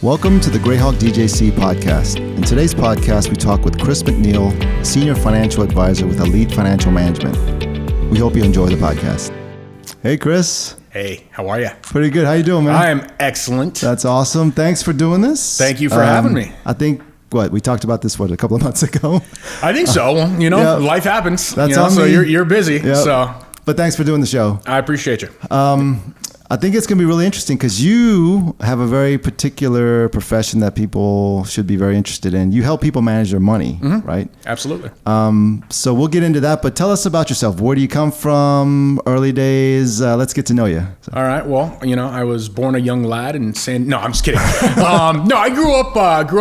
Welcome to the GrayHawk DJC podcast. In today's podcast, we talk with Chris McNeal, Senior Financial Advisor with Elite Financial Management. We hope you enjoy the podcast. Hey, Chris. Hey, how are you? Pretty good. How you doing, man? I am excellent. That's awesome. Thanks for doing this. Thank you for having me. I think, we talked about this, a couple of months ago? I think so. Life happens. That's on me. So you're busy. Yep. So, but thanks for doing the show. I appreciate you. I think it's going to be really interesting because you have a very particular profession that people should be very interested in. You help people manage their money, right? Absolutely. So we'll get into that, but tell us about yourself. Where do you come from? Early days? Let's get to know you. So. All right. Well, I was born a young lad in No, I'm just kidding. No, I grew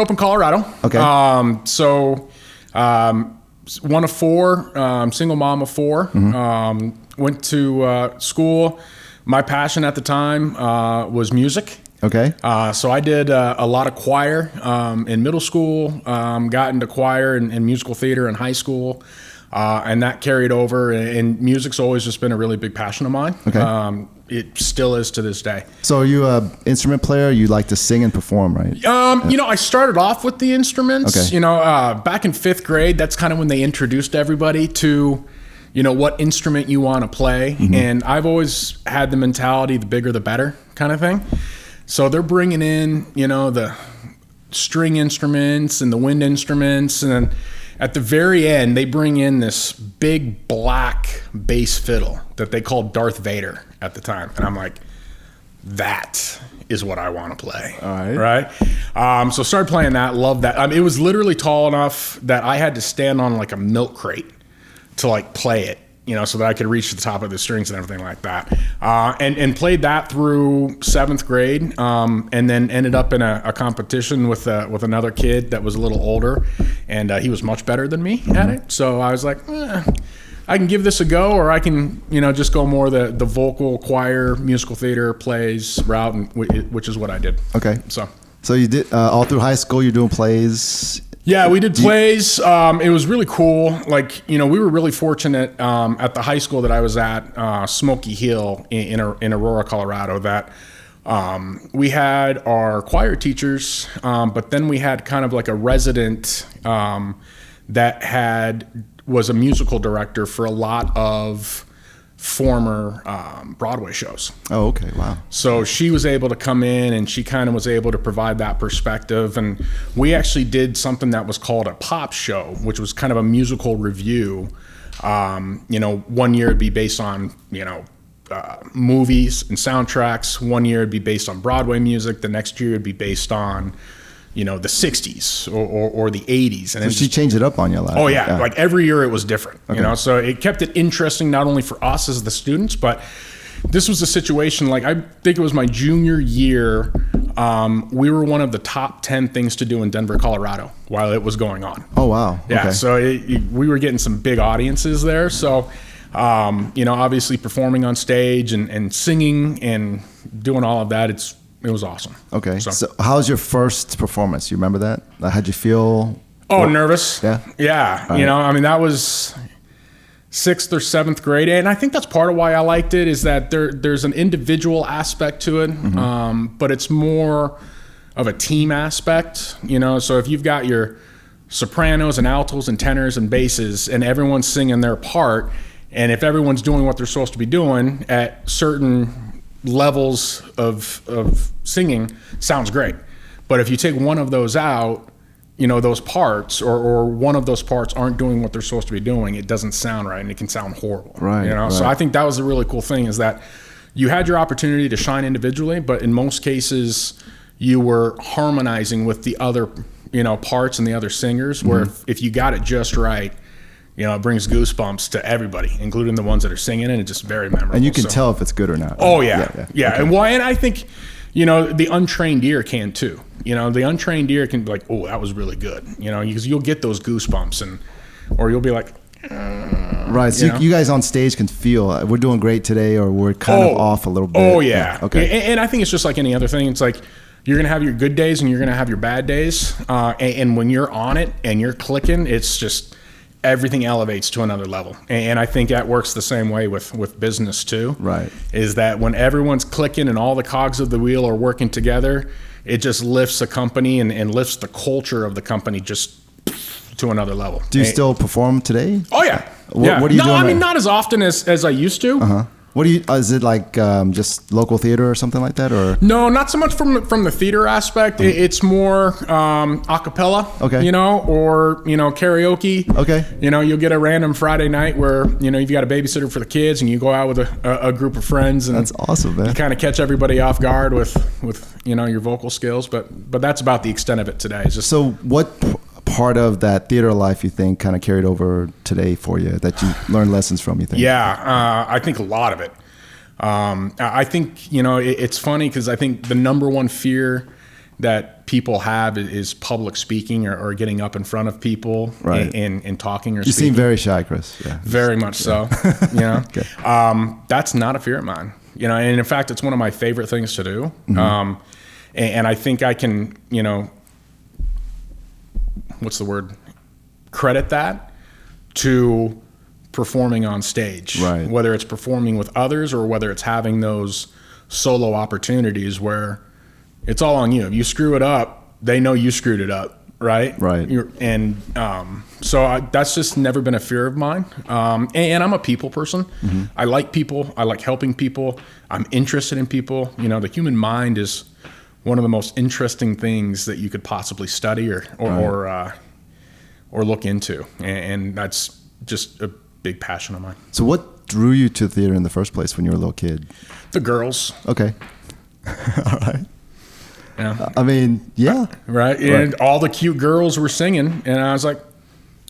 up in Colorado. Okay. One of four, single mom of four. Went to school. My passion at the time was music. Okay. So I did a lot of choir in middle school, got into choir and musical theater in high school, and that carried over. And music's always just been a really big passion of mine. Okay. It still is to this day. So are you an instrument player? You like to sing and perform, right? I started off with the instruments. Okay. Back in fifth grade, that's kind of when they introduced everybody to what instrument you want to play. And I've always had the mentality, the bigger the better kind of thing. So they're bringing in, the string instruments and the wind instruments. And then at the very end, they bring in this big black bass fiddle that they called Darth Vader at the time. And I'm like, that is what I want to play. All right. Right. So started playing that, loved that. It was literally tall enough that I had to stand on like a milk crate to play it, so that I could reach the top of the strings and everything like that. And played that through seventh grade, and then ended up in a competition with another kid that was a little older, and he was much better than me at it. So I was like, I can give this a go, or I can, just go more the vocal, choir, musical theater plays route, which is what I did. Okay. So you did all through high school. You're doing plays. Yeah, we did plays. It was really cool. We were really fortunate at the high school that I was at, Smoky Hill in Aurora, Colorado, that we had our choir teachers, but then we had kind of like a resident that was a musical director for a lot of former Broadway shows. Oh, okay. Wow. So she was able to come in and she kind of was able to provide that perspective. And we actually did something that was called a pop show, which was kind of a musical review. 1 year it'd be based on, movies and soundtracks. 1 year it'd be based on Broadway music. The next year it'd be based on the 60s or the 80s. And so she changed it up on you a lot. Oh, yeah. Like every year it was different, Okay. So it kept it interesting not only for us as the students, but this was a situation, I think it was my junior year, we were one of the top 10 things to do in Denver, Colorado while it was going on. Oh, wow. Yeah, okay. so we were getting some big audiences there. So, obviously performing on stage and singing and doing all of that, it was awesome. Okay. So how was your first performance? You remember that? How'd you feel? Oh, nervous. Yeah. Yeah. Right. That was sixth or seventh grade. And I think that's part of why I liked it is that there's an individual aspect to it, but it's more of a team aspect, So if you've got your sopranos and altos and tenors and basses and everyone's singing their part, and if everyone's doing what they're supposed to be doing at certain levels of singing, sounds great. But if you take one of those out, those parts or one of those parts aren't doing what they're supposed to be doing, it doesn't sound right and it can sound horrible. Right. So I think that was the really cool thing is that you had your opportunity to shine individually, but in most cases you were harmonizing with the other, parts and the other singers, where if you got it just right, it brings goosebumps to everybody, including the ones that are singing, and it's just very memorable. And you can tell if it's good or not. Oh, yeah. Okay. And I think, the untrained ear can too. The untrained ear can be like, oh, that was really good, because you'll get those goosebumps or you'll be like, right. So you guys on stage can feel we're doing great today or we're kind of off a little bit. Oh, yeah. Okay. And I think it's just like any other thing. It's like, you're going to have your good days and you're going to have your bad days. And when you're on it and you're clicking, it's just everything elevates to another level. And I think that works the same way with business too. Right. Is that when everyone's clicking and all the cogs of the wheel are working together, it just lifts a company and lifts the culture of the company just to another level. Do you still perform today? Oh yeah. What are you doing? I mean, not as often as I used to. Uh-huh. What do you? Is it like just local theater or something like that, or? No, not so much from the theater aspect. It's more a cappella. Okay. Or karaoke. Okay. You'll get a random Friday night where you've got a babysitter for the kids, and you go out with a group of friends, and that's awesome, man. You kind of catch everybody off guard with your vocal skills, but that's about the extent of it today. It's just so what. Part of that theater life you think kind of carried over today for you that you learned lessons from, you think? Yeah, I think a lot of it. I think, it's funny because I think the number one fear that people have is public speaking or getting up in front of people, right, and talking or you speaking. You seem very shy, Chris. Yeah. Very much so. Okay. That's not a fear of mine. And in fact, it's one of my favorite things to do. Mm-hmm. And I think I can, what's the word? Credit that to performing on stage, right? Whether it's performing with others or whether it's having those solo opportunities where it's all on you. If you screw it up, they know you screwed it up, right? Right. So that's just never been a fear of mine. And I'm a people person. Mm-hmm. I like people. I like helping people. I'm interested in people. The human mind is one of the most interesting things that you could possibly study or look into, and that's just a big passion of mine. So, what drew you to theater in the first place when you were a little kid? The girls. Okay. All right. Yeah. I mean, yeah. Right. And all the cute girls were singing, and I was like,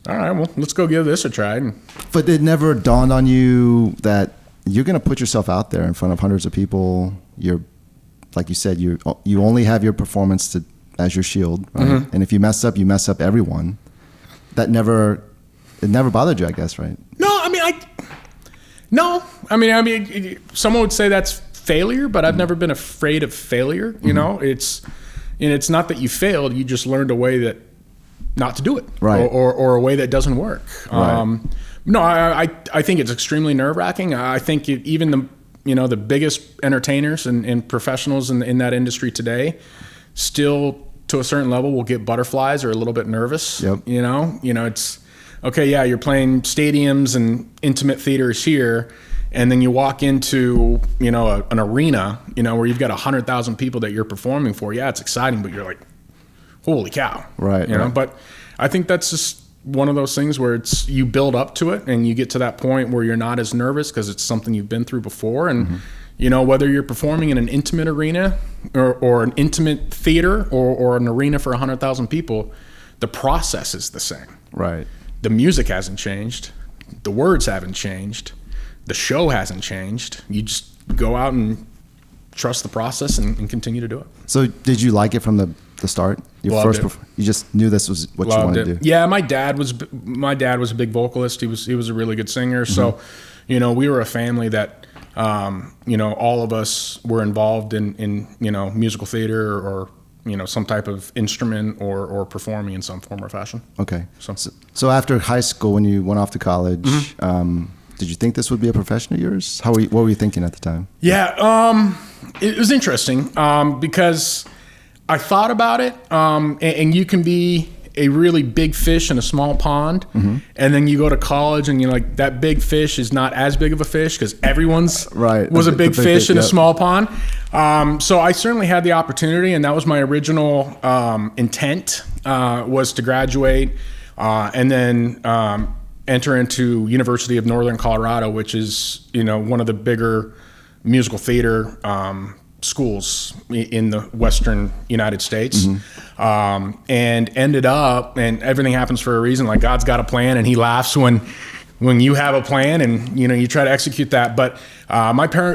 all right, well, let's go give this a try. But it never dawned on you that you're going to put yourself out there in front of hundreds of people. You're, like you said, you only have your performance as your shield, right? Mm-hmm. And if you mess up everyone. It never bothered you, I guess, right? No, I mean, someone would say that's failure, but I've never been afraid of failure. Mm-hmm. It's not that you failed; you just learned a way that not to do it, right? Or a way that doesn't work. Right. No, I think it's extremely nerve-wracking. I think even the biggest entertainers and professionals in that industry today still, to a certain level, will get butterflies or a little bit nervous. Yep. It's okay. Yeah, you're playing stadiums and intimate theaters here, and then you walk into an arena, where you've got 100,000 people that you're performing for. Yeah, it's exciting, but you're like, holy cow, right? But I think that's just one of those things where you build up to it, and you get to that point where you're not as nervous because it's something you've been through before, and. Mm-hmm. Whether you're performing in an intimate arena or an intimate theater or an arena for 100,000 people, the process is the same. Right. The music hasn't changed. The words haven't changed. The show hasn't changed. You just go out and trust the process and continue to do it. So did you like it from the start? Loved it. You just knew this was what you wanted to do? Yeah, my dad was a big vocalist. He was a really good singer. Mm-hmm. So, we were a family that all of us were involved in musical theater or some type of instrument or performing in some form or fashion. Okay. So after high school, when you went off to college, mm-hmm. Did you think this would be a profession of yours? What were you thinking at the time? Yeah, it was interesting because I thought about it, and you can be a really big fish in a small pond, mm-hmm. and then you go to college and you're like, that big fish is not as big of a fish because everyone's was a big fish in a small pond. So I certainly had the opportunity, and that was my original intent, was to graduate and then enter into University of Northern Colorado, which is one of the bigger musical theater schools in the Western United States. Mm-hmm. And ended up, and everything happens for a reason, like God's got a plan, and he laughs when you have a plan and you try to execute that. But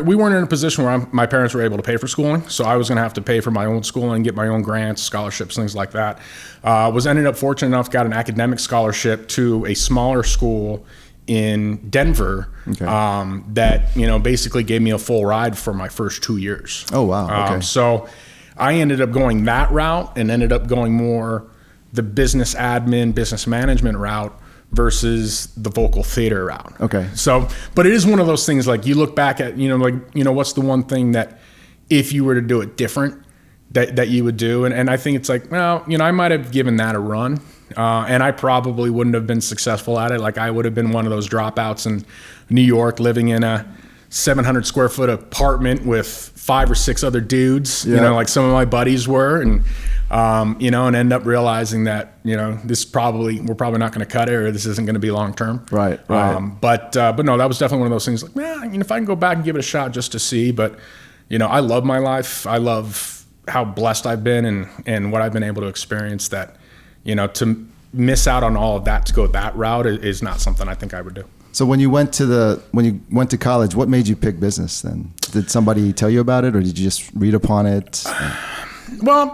we weren't in a position where my parents were able to pay for schooling, so I was going to have to pay for my own schooling, get my own grants, scholarships, things like that. Ended up fortunate enough, got an academic scholarship to a smaller school in Denver, okay. That basically gave me a full ride for my first 2 years. Oh wow! Okay. So I ended up going that route and ended up going more the business admin, business management route versus the vocal theater route. Okay. So, but it is one of those things, like you look back at, what's the one thing that if you were to do it different that you would do? And I think it's like, well, I might have given that a run. And I probably wouldn't have been successful at it. Like I would have been one of those dropouts in New York living in a 700 square foot apartment with 5 or 6 other dudes, like some of my buddies were. And, and end up realizing that, we're probably not going to cut it, or this isn't going to be long term. Right. But no, that was definitely one of those things like, if I can go back and give it a shot just to see, but, I love my life. I love how blessed I've been and what I've been able to experience, that, to miss out on all of that to go that route is not something I think I would do. So when you went to college, what made you pick business then? Did somebody tell you about it, or did you just read upon it? Well,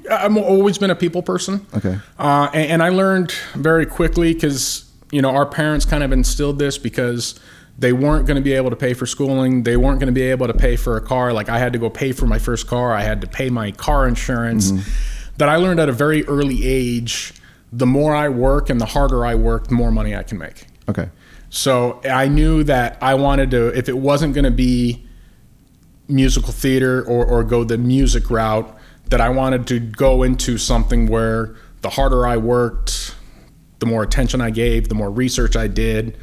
I've always been a people person. Okay. And I learned very quickly because, our parents kind of instilled this, because they weren't going to be able to pay for schooling. They weren't going to be able to pay for a car. Like I had to go pay for my first car. I had to pay my car insurance. That I learned at a very early age, the more I work and the harder I work, the more money I can make. Okay. So I knew that I wanted to, if it wasn't going to be musical theater or go the music route, that I wanted to go into something where the harder I worked, the more attention I gave, the more research I did,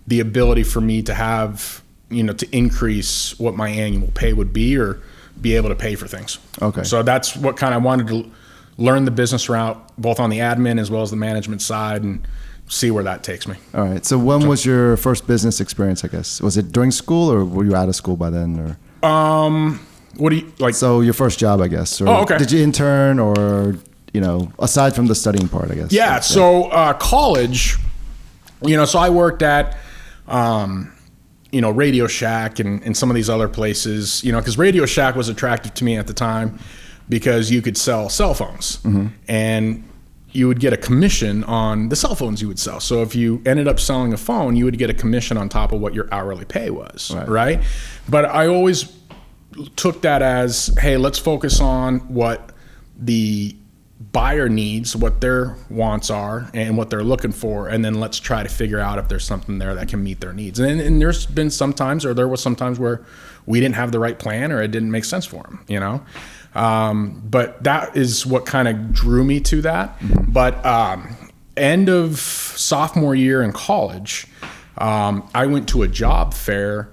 the ability for me to have, to increase what my annual pay would be, or be able to pay for things. Okay. So that's what kind of wanted to learn the business route, both on the admin as well as the management side, and see where that takes me. All right. So when was your first business experience, I guess? Was it during school, or were you out of school by then? Or what do you like? So your first job, I guess. Or okay. Did you intern, or aside from the studying part, I guess? Yeah. So college, so I worked at Radio Shack and some of these other places, because Radio Shack was attractive to me at the time, because you could sell cell phones, and you would get a commission on the cell phones you would sell. So if you ended up selling a phone, you would get a commission on top of what your hourly pay was, right? But I always took that as, hey, let's focus on what the buyer needs, what their wants are, and what they're looking for, and then let's try to figure out if there's something there that can meet their needs. And there was sometimes where we didn't have the right plan, or it didn't make sense for them, but that is what kind of drew me to that. But end of sophomore year in college, I went to a job fair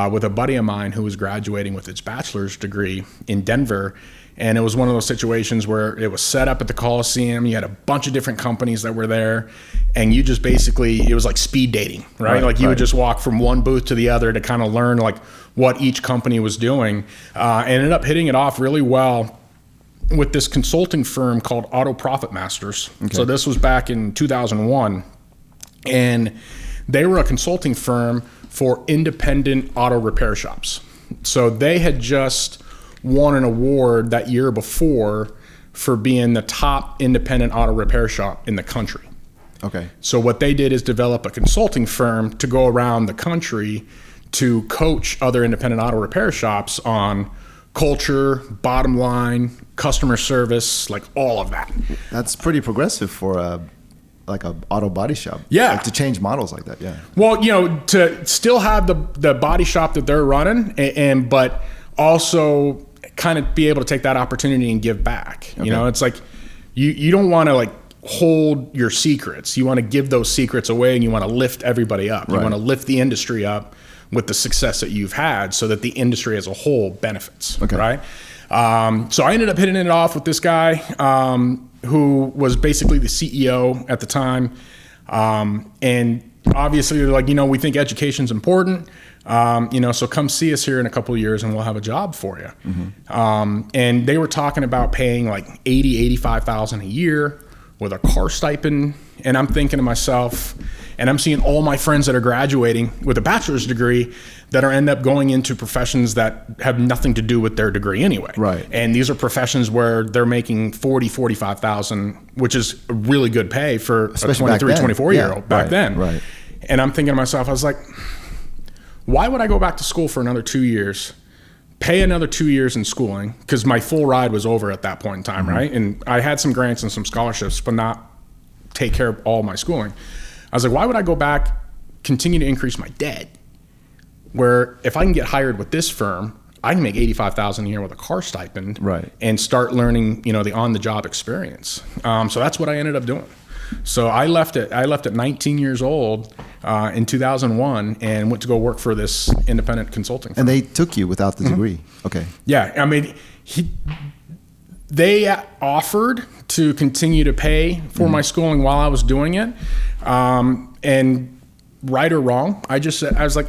with a buddy of mine who was graduating with his bachelor's degree in Denver. And it was one of those situations where it was set up at the Coliseum. You had a bunch of different companies that were there, and you just basically, it was like speed dating, right? Like you would just walk from one booth to the other to kind of learn like what each company was doing. Ended up hitting it off really well with this consulting firm called Auto Profit Masters. Okay. So this was back in 2001, and they were a consulting firm for independent auto repair shops. So they had just won an award that year before for being the top independent auto repair shop in the country. Okay. So what they did is develop a consulting firm to go around the country to coach other independent auto repair shops on culture, bottom line, customer service, like all of that. That's pretty progressive for a auto body shop. Yeah. Like to change models like that. Yeah. Well, to still have the body shop that they're running, but also kind of be able to take that opportunity and give back. Okay. It's like you don't want to like hold your secrets. You want to give those secrets away, and you want to lift everybody up. You want to lift the industry up with the success that you've had, so that the industry as a whole benefits. Okay. Right. So I ended up hitting it off with this guy who was basically the CEO at the time. And obviously they're like, we think education's important. So come see us here in a couple of years and we'll have a job for you. And they were talking about paying like $85,000 a year with a car stipend. And I'm thinking to myself, and I'm seeing all my friends that are graduating with a bachelor's degree that are end up going into professions that have nothing to do with their degree anyway. Right. And these are professions where they're making $45,000, which is a really good pay for especially a 23, 24-year-old back then. Right. And I'm thinking to myself, I was like, why would I go back to school for another 2 years, pay another 2 years in schooling, because my full ride was over at that point in time, right? And I had some grants and some scholarships, but not take care of all my schooling. I was like, why would I go back, continue to increase my debt, where if I can get hired with this firm, I can make $85,000 a year with a car stipend, right, and start learning, the on-the-job experience. So that's what I ended up doing. So I left at 19 years old in 2001 and went to go work for this independent consulting firm. And they took you without the degree. Okay. Yeah, I mean, they offered to continue to pay for my schooling while I was doing it, and right or wrong, I was like,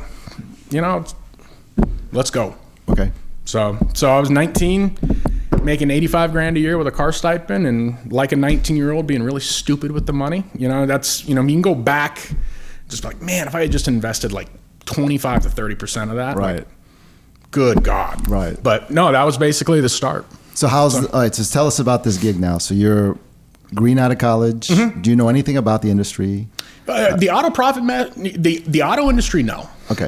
let's go. Okay. So I was 19, making $85,000 a year with a car stipend, and like a 19-year-old being really stupid with the money. That's, you can go back, just like, man, if I had just invested like 25 to 30% of that, right. Like, good God. Right. But no, that was basically the start. So all right, so tell us about this gig now. So you're green out of college. Mm-hmm. Do you know anything about the industry? The auto industry, no. Okay.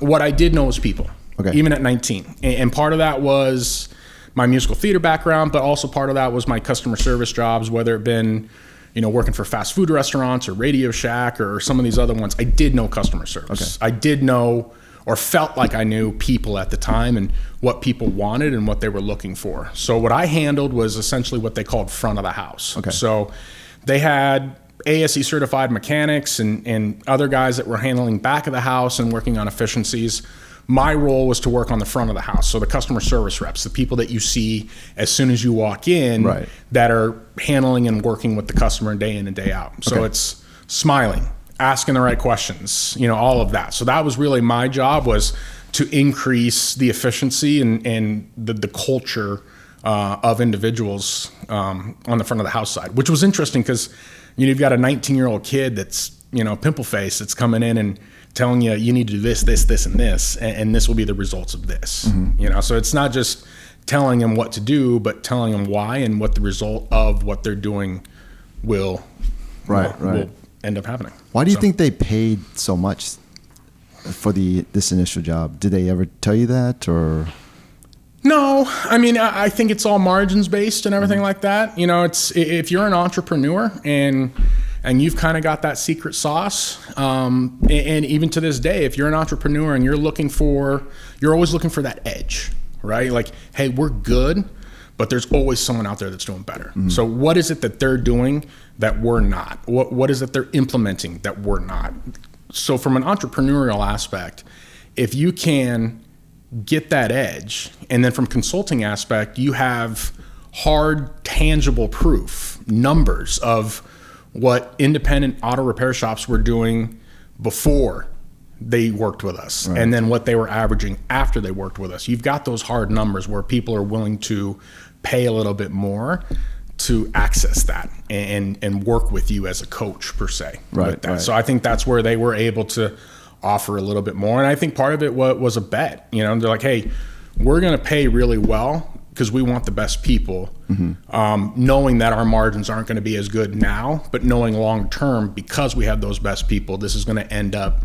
What I did know was people. Okay. Even at 19. And part of that was my musical theater background, but also part of that was my customer service jobs, whether it been, working for fast food restaurants or Radio Shack or some of these other ones. I did know customer service. Okay. I did know, or felt like I knew, people at the time and what people wanted and what they were looking for. So what I handled was essentially what they called front of the house. Okay. So they had ASE certified mechanics and other guys that were handling back of the house and working on efficiencies. My role was to work on the front of the house. So the customer service reps, the people that you see as soon as you walk in, right, that are handling and working with the customer day in and day out. So it's smiling, asking the right questions, all of that. So that was really my job, was to increase the efficiency and the culture of individuals on the front of the house side, which was interesting because you've got a 19-year-old kid that's, pimple face, that's coming in and telling you need to do this, and this, and this will be the results of this. Mm-hmm. So it's not just telling them what to do, but telling them why and what the result of what they're doing will end up happening. Why do you think they paid so much for this initial job? Did they ever tell you that, or? No, I mean, I think it's all margins based and everything like that. It's, if you're an entrepreneur and you've kind of got that secret sauce, and even to this day, if you're an entrepreneur and you're always looking for that edge, right? Like, hey, we're good, but there's always someone out there that's doing better. Mm-hmm. So what is it that they're doing that we're not? What is it they're implementing that we're not? So from an entrepreneurial aspect, if you can get that edge, and then from consulting aspect, you have hard, tangible proof, numbers of what independent auto repair shops were doing before they worked with us, right, and then what they were averaging after they worked with us. You've got those hard numbers where people are willing to pay a little bit more to access that and work with you as a coach, per se. Right, with that. Right. So I think that's where they were able to offer a little bit more. And I think part of it was a bet. They're like, hey, we're going to pay really well because we want the best people, mm-hmm, knowing that our margins aren't going to be as good now, but knowing long term, because we have those best people, this is going to end up,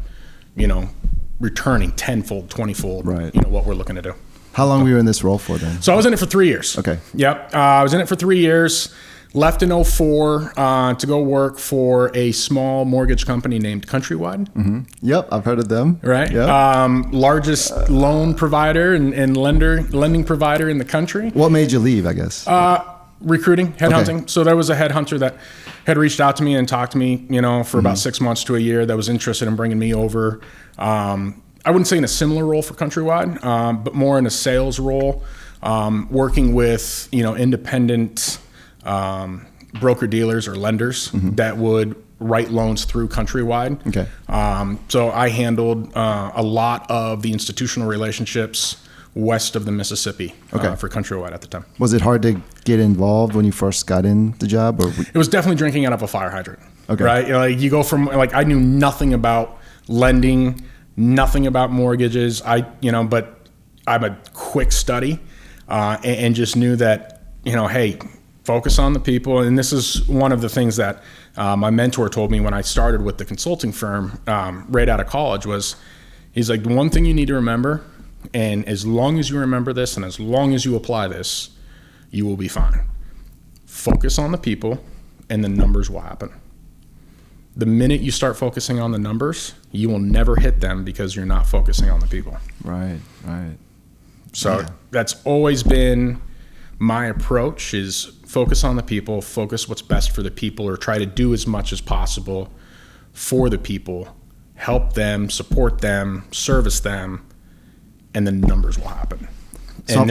returning 10-fold, 20-fold, right, what we're looking to do. How long were you in this role for then? So I was in it for 3 years. Okay. Yep. I was in it for 3 years. Left in 2004 to go work for a small mortgage company named Countrywide. Mm-hmm. Yep, I've heard of them. Right. Yep. Largest loan provider and lending provider in the country. What made you leave, I guess? Recruiting, headhunting. Okay. So there was a headhunter that had reached out to me and talked to me, for mm-hmm, about 6 months to a year, that was interested in bringing me over. I wouldn't say in a similar role for Countrywide, but more in a sales role, working with, independent broker dealers or lenders, mm-hmm, that would write loans through Countrywide. Okay. So I handled a lot of the institutional relationships west of the Mississippi, okay, for Countrywide at the time. Was it hard to get involved when you first got in the job? Or it was definitely drinking out of a fire hydrant. Okay. Right? You go from, I knew nothing about lending, nothing about mortgages. But I'm a quick study, and just knew that, hey, focus on the people. And this is one of the things that my mentor told me when I started with the consulting firm right out of college was, he's like, the one thing you need to remember, and as long as you remember this and as long as you apply this, you will be fine. Focus on the people and the numbers will happen. the minute you start focusing on the numbers, you will never hit them because you're not focusing on the people. Right. So that's always been my approach, is focus on the people, focus what's best for the people, or try to do as much as possible for the people, help them, support them, service them, and the numbers will happen. So And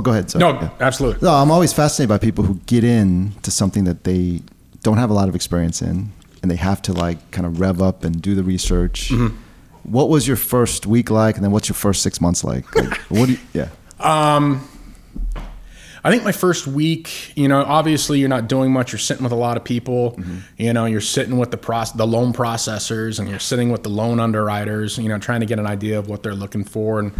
go ahead. Sorry. No, absolutely. No, I'm always fascinated by people who get into something that they don't have a lot of experience in, and they have to like kind of rev up and do the research. Mm-hmm. What was your first week like, and then what's your first 6 months like? What do you? Yeah. I think my first week, obviously you're not doing much. You're sitting with a lot of people. Mm-hmm. You're sitting with the loan processors, and you're sitting with the loan underwriters. Trying to get an idea of what they're looking for and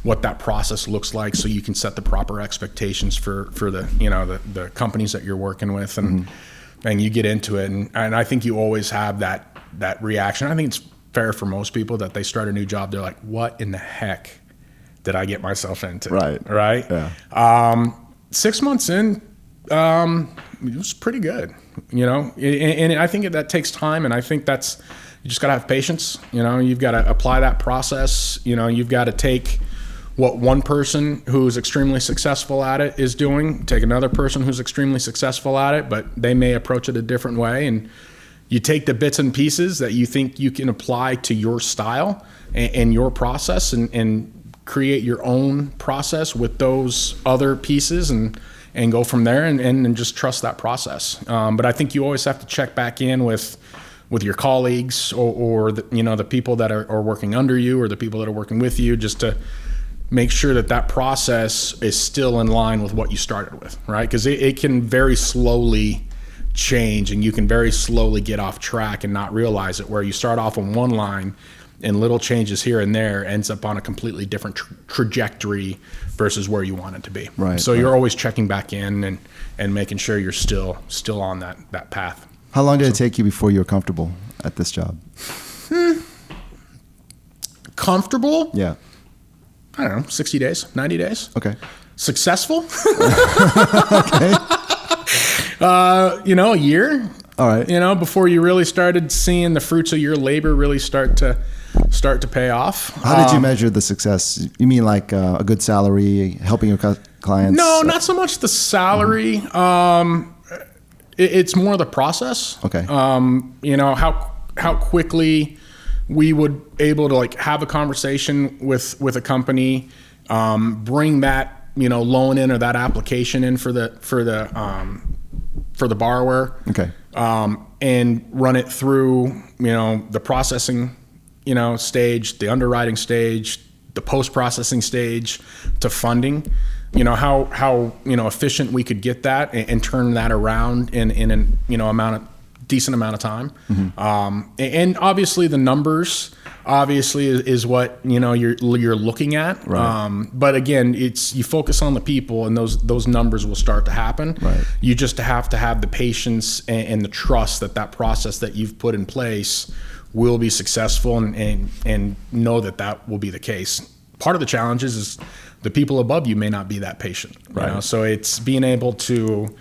what that process looks like, so you can set the proper expectations for the companies that you're working with, and you get into it. And I think you always have that reaction. I think it's fair for most people that they start a new job. They're like, "What in the heck did I get myself into?" Right. Yeah. 6 months in, it was pretty good, and I think that takes time. And I think you just gotta have patience. You've got to apply that process. You've got to take what one person who's extremely successful at it is doing, take another person who's extremely successful at it, but they may approach it a different way. And you take the bits and pieces that you think you can apply to your style and your process, and create your own process with those other pieces, and go from there, and just trust that process. But I think you always have to check back in with your colleagues, or the people that are working under you, or the people that are working with you, just to make sure that process is still in line with what you started with, right? Because it can very slowly change, and you can very slowly get off track and not realize it, where you start off on one line and little changes here and there ends up on a completely different trajectory versus where you want it to be. Right. So you're always checking back in and making sure you're still on that path. How long did it take you before you were comfortable at this job? Comfortable? Yeah. I don't know, 60 days, 90 days. Okay. Successful? Okay. A year. All right. Before you really started seeing the fruits of your labor really start to pay off. How did you measure the success? You mean like a good salary, helping your clients? No, not so much the salary. It's more the process. Okay. How quickly we would able to like have a conversation with a company, bring that loan in or that application in for the borrower. Okay. And run it through, the processing, stage, the underwriting stage, the post-processing stage, to funding. How efficient we could get that and turn that around in an decent amount of time. Mm-hmm. And obviously the numbers is what you're looking at. Right. But again, you focus on the people, and those numbers will start to happen. Right. You just have to have the patience and the trust that process that you've put in place will be successful, and know that will be the case. Part of the challenge is the people above you may not be that patient. Right. So it's being able to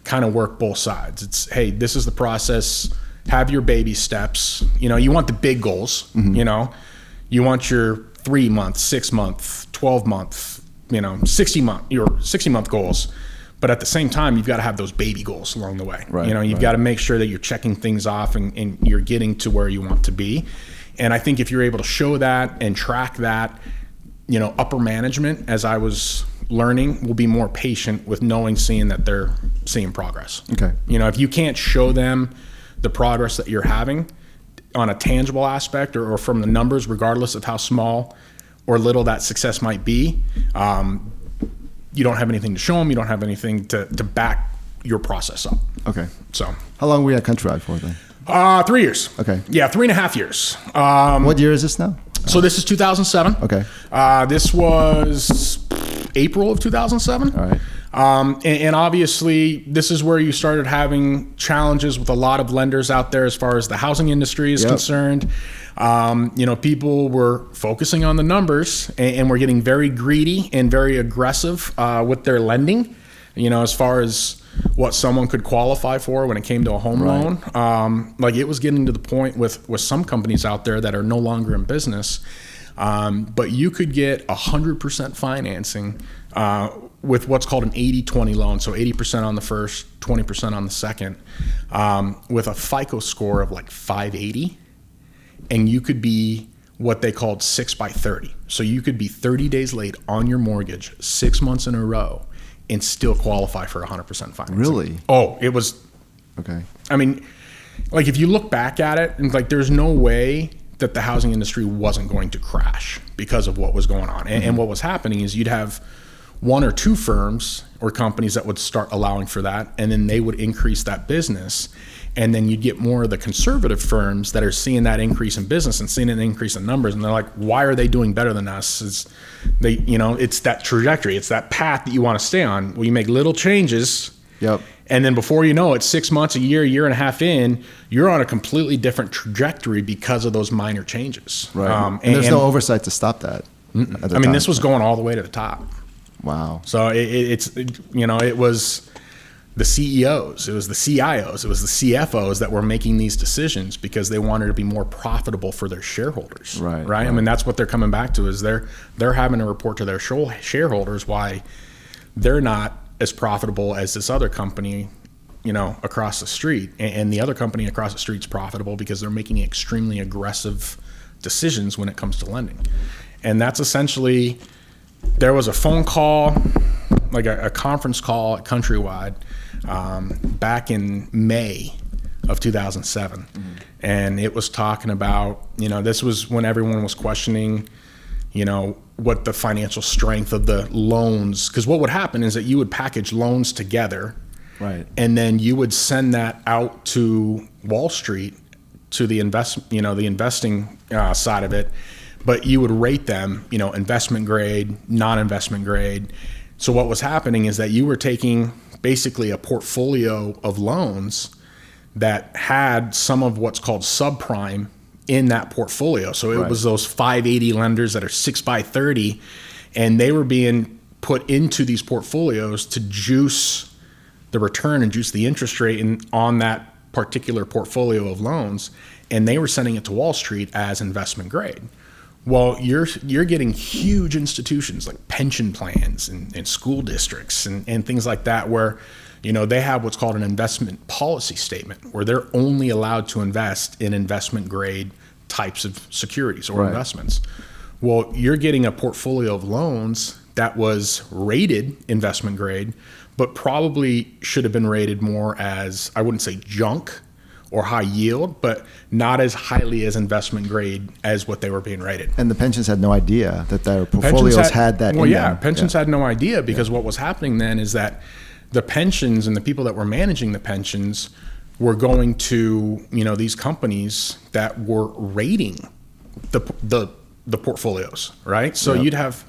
kind of work both sides. It's, hey, this is the process. Have your baby steps. You want the big goals. Mm-hmm. You want your 3 month, 6 month, 12 month, 60 month goals. But at the same time, you've got to have those baby goals along the way. Right, You've got to make sure that you're checking things off and you're getting to where you want to be. And I think if you're able to show that and track that, upper management, as I was learning, will be more patient with seeing that they're seeing progress. Okay. If you can't show them the progress that you're having on a tangible aspect, or from the numbers, regardless of how small or little that success might be, you don't have anything to show them. You don't have anything to back your process up. Okay. So how long were you at Countrywide for then? 3 years. Okay. Yeah, 3.5 years. What year is this now? So this is 2007. Okay. This was April of 2007. All right. And obviously, this is where you started having challenges with a lot of lenders out there as far as the housing industry is concerned. People were focusing on the numbers and were getting very greedy and very aggressive with their lending. as far as what someone could qualify for when it came to a home loan. Like it was getting to the point with some companies out there that are no longer in business, but you could get 100% financing with what's called an 80-20 loan. So 80% on the first, 20% on the second, with a FICO score of like 580. And you could be what they called 6 by 30. So you could be 30 days late on your mortgage 6 months in a row and still qualify for 100% financing. Really? Oh, it was. Okay. I mean, like if you look back at it, and like there's no way that the housing industry wasn't going to crash because of what was going on. And what was happening is you'd have one or two firms or companies that would start allowing for that, and then they would increase that business. And then you'd get more of the conservative firms that are seeing that increase in business and seeing an increase in numbers. And they're like, why are they doing better than us? It's that trajectory. It's that path that you want to stay on. Well, you make little changes. Yep. And then before you know it, 6 months, a year and a half in, you're on a completely different trajectory because of those minor changes. Right. And there's no oversight to stop that. This was going all the way to the top. Wow. So it was the CEOs, it was the CIOs, it was the CFOs that were making these decisions because they wanted to be more profitable for their shareholders. Right. I mean, that's what they're coming back to is they're having to report to their shareholders why they're not as profitable as this other company, across the street. And the other company across the street's profitable because they're making extremely aggressive decisions when it comes to lending. And that's essentially, there was a phone call, like a conference call at Countrywide back in May of 2007. And it was talking about, this was when everyone was questioning, what the financial strength of the loans, because what would happen is that you would package loans together, right, and then you would send that out to Wall Street, to the investing side of it, but you would rate them, investment grade, non-investment grade. So what was happening is that you were taking basically a portfolio of loans that had some of what's called subprime in that portfolio. So it was those 580 lenders that are 6 by 30, and they were being put into these portfolios to juice the return and juice the interest rate on that particular portfolio of loans, and they were sending it to Wall Street as investment grade. Well, you're getting huge institutions like pension plans and school districts and things like that where, they have what's called an investment policy statement where they're only allowed to invest in investment grade types of securities or investments. Well, you're getting a portfolio of loans that was rated investment grade, but probably should have been rated more as, I wouldn't say junk or high yield, but not as highly as investment grade as what they were being rated. And the pensions had no idea that their portfolios had that in them. Pensions had no idea because what was happening then is that the pensions and the people that were managing the pensions were going to, these companies that were rating the portfolios, right? So you'd have,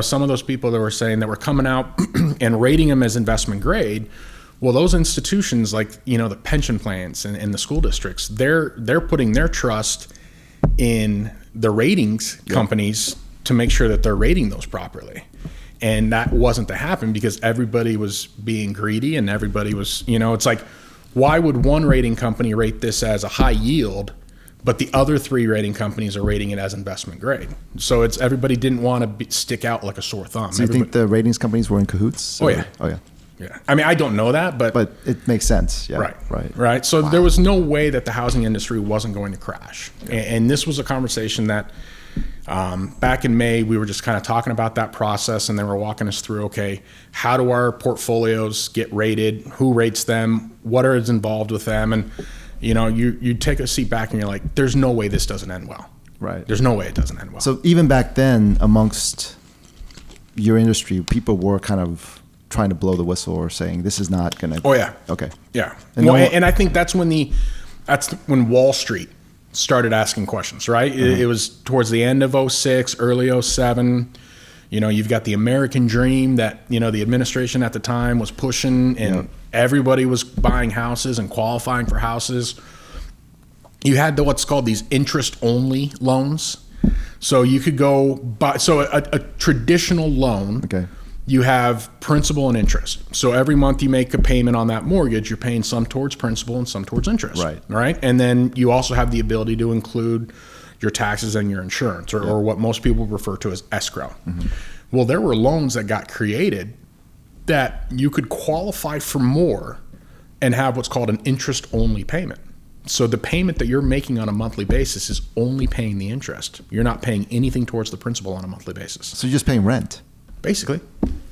some of those people that were saying that were coming out and rating them as investment grade. Well, those institutions like, the pension plans and the school districts, they're putting their trust in the ratings companies to make sure that they're rating those properly. And that wasn't to happen because everybody was being greedy and everybody was, it's like, why would one rating company rate this as a high yield, but the other three rating companies are rating it as investment grade? So it's everybody didn't want to stick out like a sore thumb. So you think the ratings companies were in cahoots? Oh, yeah. Oh, yeah. Yeah. I mean, I don't know that, but it makes sense. Yeah. Right. So there was no way that the housing industry wasn't going to crash. Yeah. And this was a conversation that back in May, we were just kind of talking about that process, and they were walking us through, okay, how do our portfolios get rated? Who rates them? What is involved with them? And, you take a seat back and you're like, there's no way this doesn't end well. Right. There's no way it doesn't end well. So even back then, amongst your industry, people were kind of trying to blow the whistle or saying this is not going to. Oh yeah. Okay. Yeah. And I think that's when Wall Street started asking questions, right? Mm-hmm. It was towards the end of 2006, early 2007. You've got the American dream that, the administration at the time was pushing, and everybody was buying houses and qualifying for houses. You had what's called these interest-only loans. So you could go buy, a traditional loan You have principal and interest. So every month you make a payment on that mortgage, you're paying some towards principal and some towards interest. Right. And then you also have the ability to include your taxes and your insurance, or what most people refer to as escrow. Well, there were loans that got created that you could qualify for more and have what's called an interest-only payment. So the payment that you're making on a monthly basis is only paying the interest. You're not paying anything towards the principal on a monthly basis. So you're just paying rent? Basically.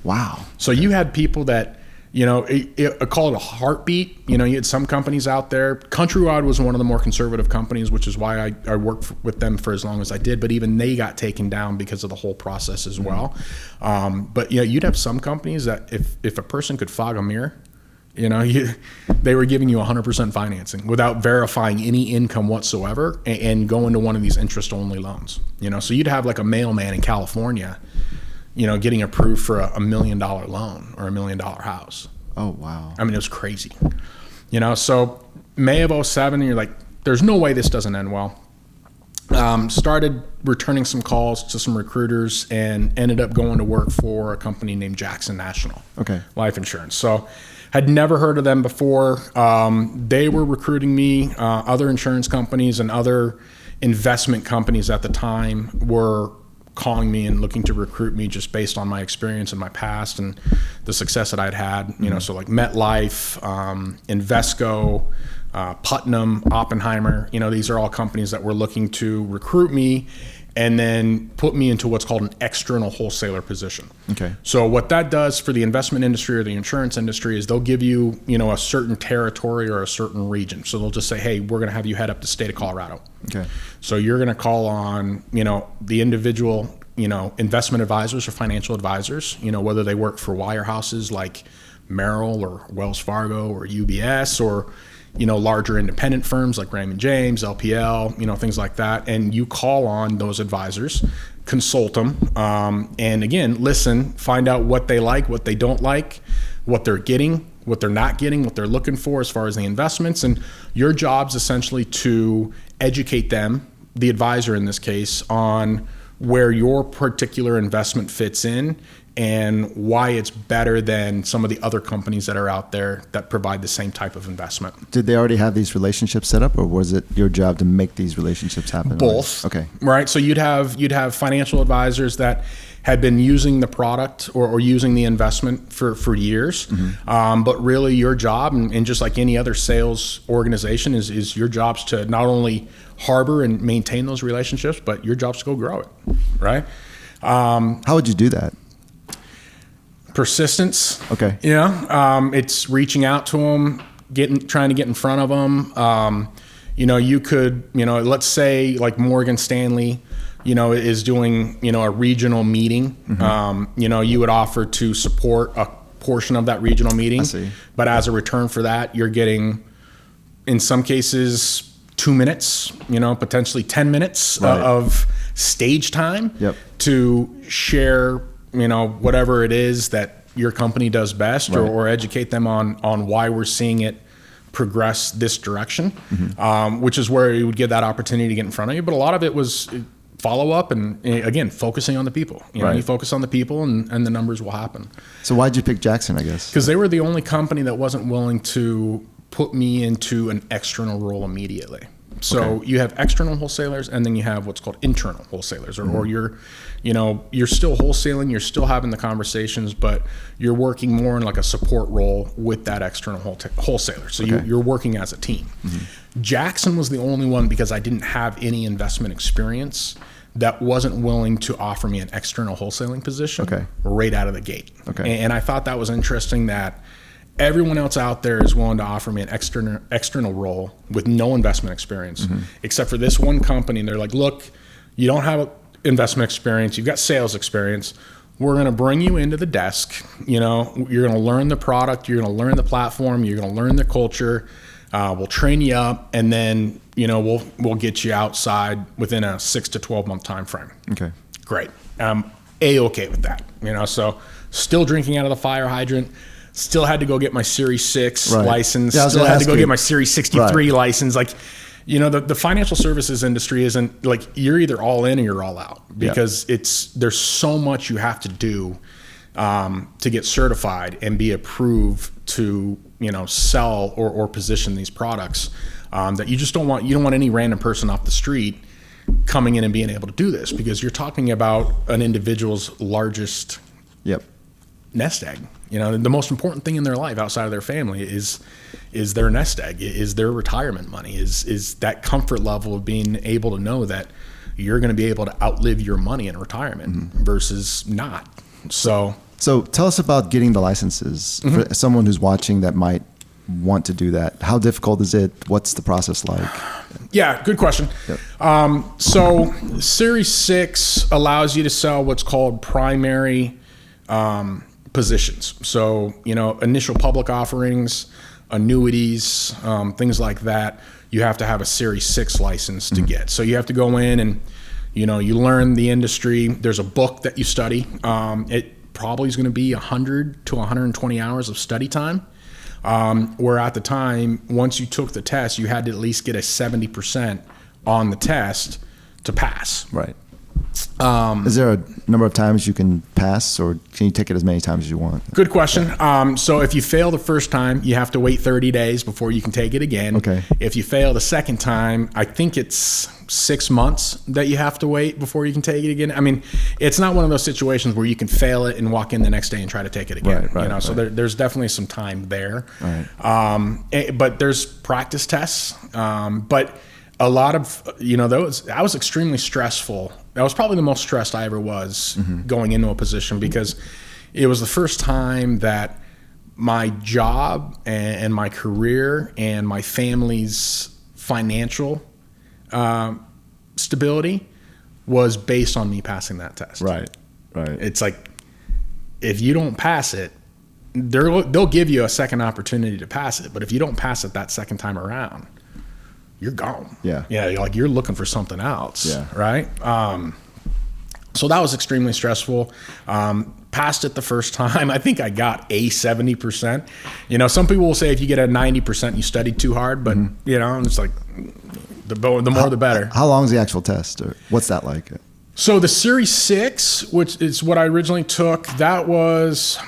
Wow. So you had people that, I call it a heartbeat. You had some companies out there. Countrywide was one of the more conservative companies, which is why I worked with them for as long as I did. But even they got taken down because of the whole process as well. But you'd have some companies that if a person could fog a mirror, they were giving you 100% financing without verifying any income whatsoever and going to one of these interest-only loans. So you'd have like a mailman in California, getting approved for a $1 million loan or $1 million house. Oh, wow. I mean, it was crazy. So May of 2007, you're like, there's no way this doesn't end well. Started returning some calls to some recruiters and ended up going to work for a company named Jackson National Life Insurance. So had never heard of them before. They were recruiting me. Other insurance companies and other investment companies at the time were calling me and looking to recruit me just based on my experience in my past and the success that I'd had. So like MetLife, Invesco, Putnam, Oppenheimer, these are all companies that were looking to recruit me and then put me into what's called an external wholesaler position. So what that does for the investment industry or the insurance industry is they'll give you, a certain territory or a certain region. So they'll just say, hey, we're going to have you head up to the state of Colorado. So you're going to call on, the individual, investment advisors or financial advisors, whether they work for wirehouses like Merrill or Wells Fargo or UBS or, larger independent firms like Raymond James, LPL, things like that. And you call on those advisors, consult them, and again, listen, find out what they like, what they don't like, what they're getting, what they're not getting, what they're looking for as far as the investments. And your job's essentially to educate them, the advisor in this case, on where your particular investment fits in and why it's better than some of the other companies that are out there that provide the same type of investment. Did they already have these relationships set up, or was it your job to make these relationships happen? Both. Okay. Right. So you'd have financial advisors that had been using the product or using the investment for years. But really your job, and just like any other sales organization, is your job's to not only harbor and maintain those relationships, but your job's to go grow it. Right. How would you do that? Persistence. Okay. It's reaching out to them, trying to get in front of them. You could, let's say like Morgan Stanley, is doing, a regional meeting. You would offer to support a portion of that regional meeting. I see. But as a return for that, you're getting, in some cases, 2 minutes, potentially 10 minutes of stage time to share, whatever it is that your company does best, or educate them on why we're seeing it progress this direction, which is where you would get that opportunity to get in front of you. But a lot of it was follow up and, again, focusing on the people. You focus on the people and the numbers will happen. So why'd you pick Jackson, I guess? Because they were the only company that wasn't willing to put me into an external role immediately. So you have external wholesalers, and then you have what's called internal wholesalers, or you're still wholesaling, you're still having the conversations, but you're working more in like a support role with that external wholesaler. So you're working as a team. Jackson was the only one, because I didn't have any investment experience, that wasn't willing to offer me an external wholesaling position right out of the gate. And I thought that was interesting that everyone else out there is willing to offer me an external role with no investment experience, except for this one company. And they're like, look, you don't have investment experience. You've got sales experience. We're going to bring you into the desk. You're going to learn the product. You're going to learn the platform. You're going to learn the culture. We'll train you up, and then, we'll get you outside within a 6 to 12 month time frame. Great. A-okay with that. So still drinking out of the fire hydrant. Still had to go get my Series 6 license. Still had to go get my Series 63 license. Like, the financial services industry isn't like you're either all in or you're all out, because there's so much you have to do to get certified and be approved to, sell or position these products, that you don't want any random person off the street coming in and being able to do this, because you're talking about an individual's largest nest egg. The most important thing in their life outside of their family is their nest egg, is their retirement money, is that comfort level of being able to know that you're going to be able to outlive your money in retirement versus not. So tell us about getting the licenses for someone who's watching that might want to do that. How difficult is it? What's the process like? Yeah, good question. Yep. So Series 6 allows you to sell what's called primary positions. So, initial public offerings, annuities, things like that, you have to have a Series 6 license to get. So you have to go in and, you learn the industry. There's a book that you study. It probably is going to be 100 to 120 hours of study time. Where at the time, once you took the test, you had to at least get a 70% on the test to pass. Right. Is there a number of times you can pass, or can you take it as many times as you want? Good question. So if you fail the first time, you have to wait 30 days before you can take it again. Okay. If you fail the second time, I think it's 6 months that you have to wait before you can take it again. I mean, it's not one of those situations where you can fail it and walk in the next day and try to take it again. Right, So there's definitely some time there. Right. But there's practice tests. But a lot of, that was extremely stressful. That was probably the most stressed I ever was going into a position, because it was the first time that my job and my career and my family's financial stability was based on me passing that test. Right. It's like, if you don't pass it, they'll give you a second opportunity to pass it. But if you don't pass it that second time around, you're gone. Yeah. You're looking for something else. Yeah. Right. So that was extremely stressful. Passed it the first time. I think I got a 70%. Some people will say if you get a 90%, you studied too hard, but it's like the more the better. How long is the actual test, or what's that like? So the Series 6, which is what I originally took, that was,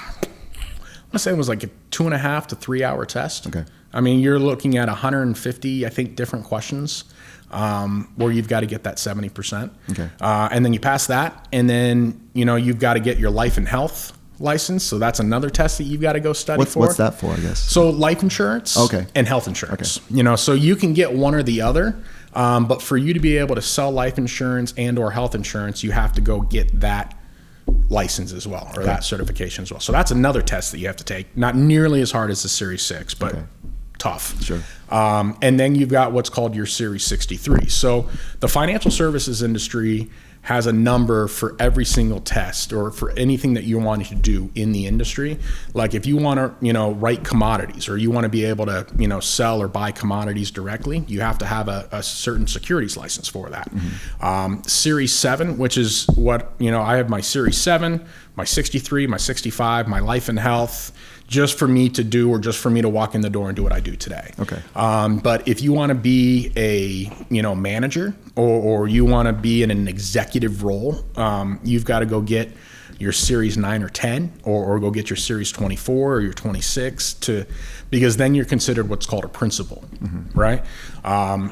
I say it was like a 2.5 to 3 hour test. Okay. I mean, you're looking at 150, I think, different questions where you've got to get that 70%. Okay. And then you pass that, and then, you've got to get your life and health license. So that's another test that you've got to go study for. What's that for, I guess? So life insurance and health insurance. Okay. So you can get one or the other, but for you to be able to sell life insurance and or health insurance, you have to go get that license as well, or that certification as well. So that's another test that you have to take. Not nearly as hard as the Series 6, but tough. Sure. And then you've got what's called your Series 63. So the financial services industry has a number for every single test, or for anything that you're wanting to do in the industry. Like if you want to, write commodities, or you want to be able to, sell or buy commodities directly, you have to have a certain securities license for that. Series 7, which is what, I have my Series 7, my 63, my 65, my life and health, just for me to do, or just for me to walk in the door and do what I do today. Okay. But if you want to be a, manager, or you want to be in an executive role, you've got to go get your Series 9 or 10, or go get your Series 24 or your 26 because then you're considered what's called a principal, right?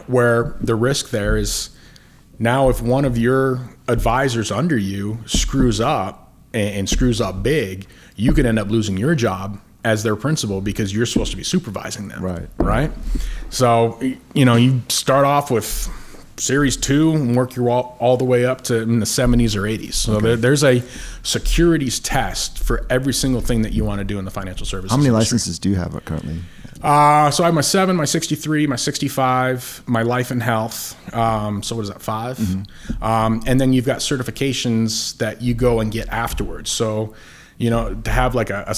Where the risk there is, now if one of your advisors under you screws up and screws up big, you could end up losing your job as their principal, because you're supposed to be supervising them. Right. So, you start off with Series 2 and work your all the way up to in the 70s or 80s. So there's a securities test for every single thing that you want to do in the financial services How many industry. licenses do you have currently? So I have my 7, my 63, my 65, my life and health. So what is that, 5? And then you've got certifications that you go and get afterwards. So, to have like a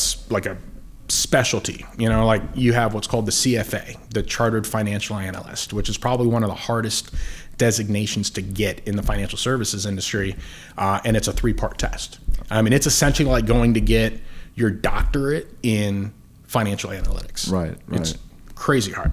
specialty, like you have what's called the CFA, the Chartered Financial Analyst, which is probably one of the hardest designations to get in the financial services industry. And it's a 3-part test. I mean, it's essentially like going to get your doctorate in financial analytics. Right. It's crazy hard.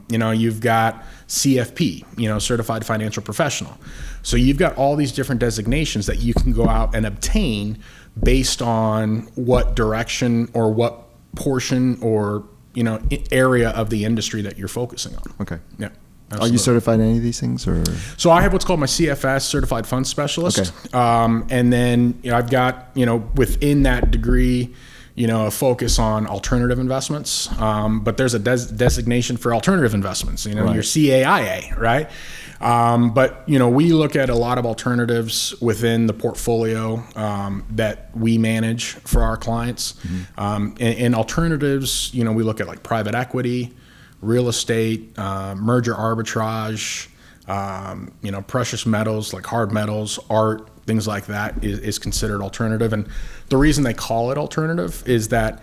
You've got CFP, Certified Financial Professional. So you've got all these different designations that you can go out and obtain based on what direction or what portion or area of the industry that you're focusing on. Okay. Yeah. Absolutely. Are you certified in any of these things, or? So I have what's called my CFS, Certified Fund Specialist. Okay. And then I've got within that degree, a focus on alternative investments. But there's a designation for alternative investments. Right. Your CAIA, right? But we look at a lot of alternatives within the portfolio that we manage for our clients. Mm-hmm. And alternatives, we look at like private equity, real estate, merger arbitrage, precious metals like hard metals, art, things like that is considered alternative. And the reason they call it alternative is that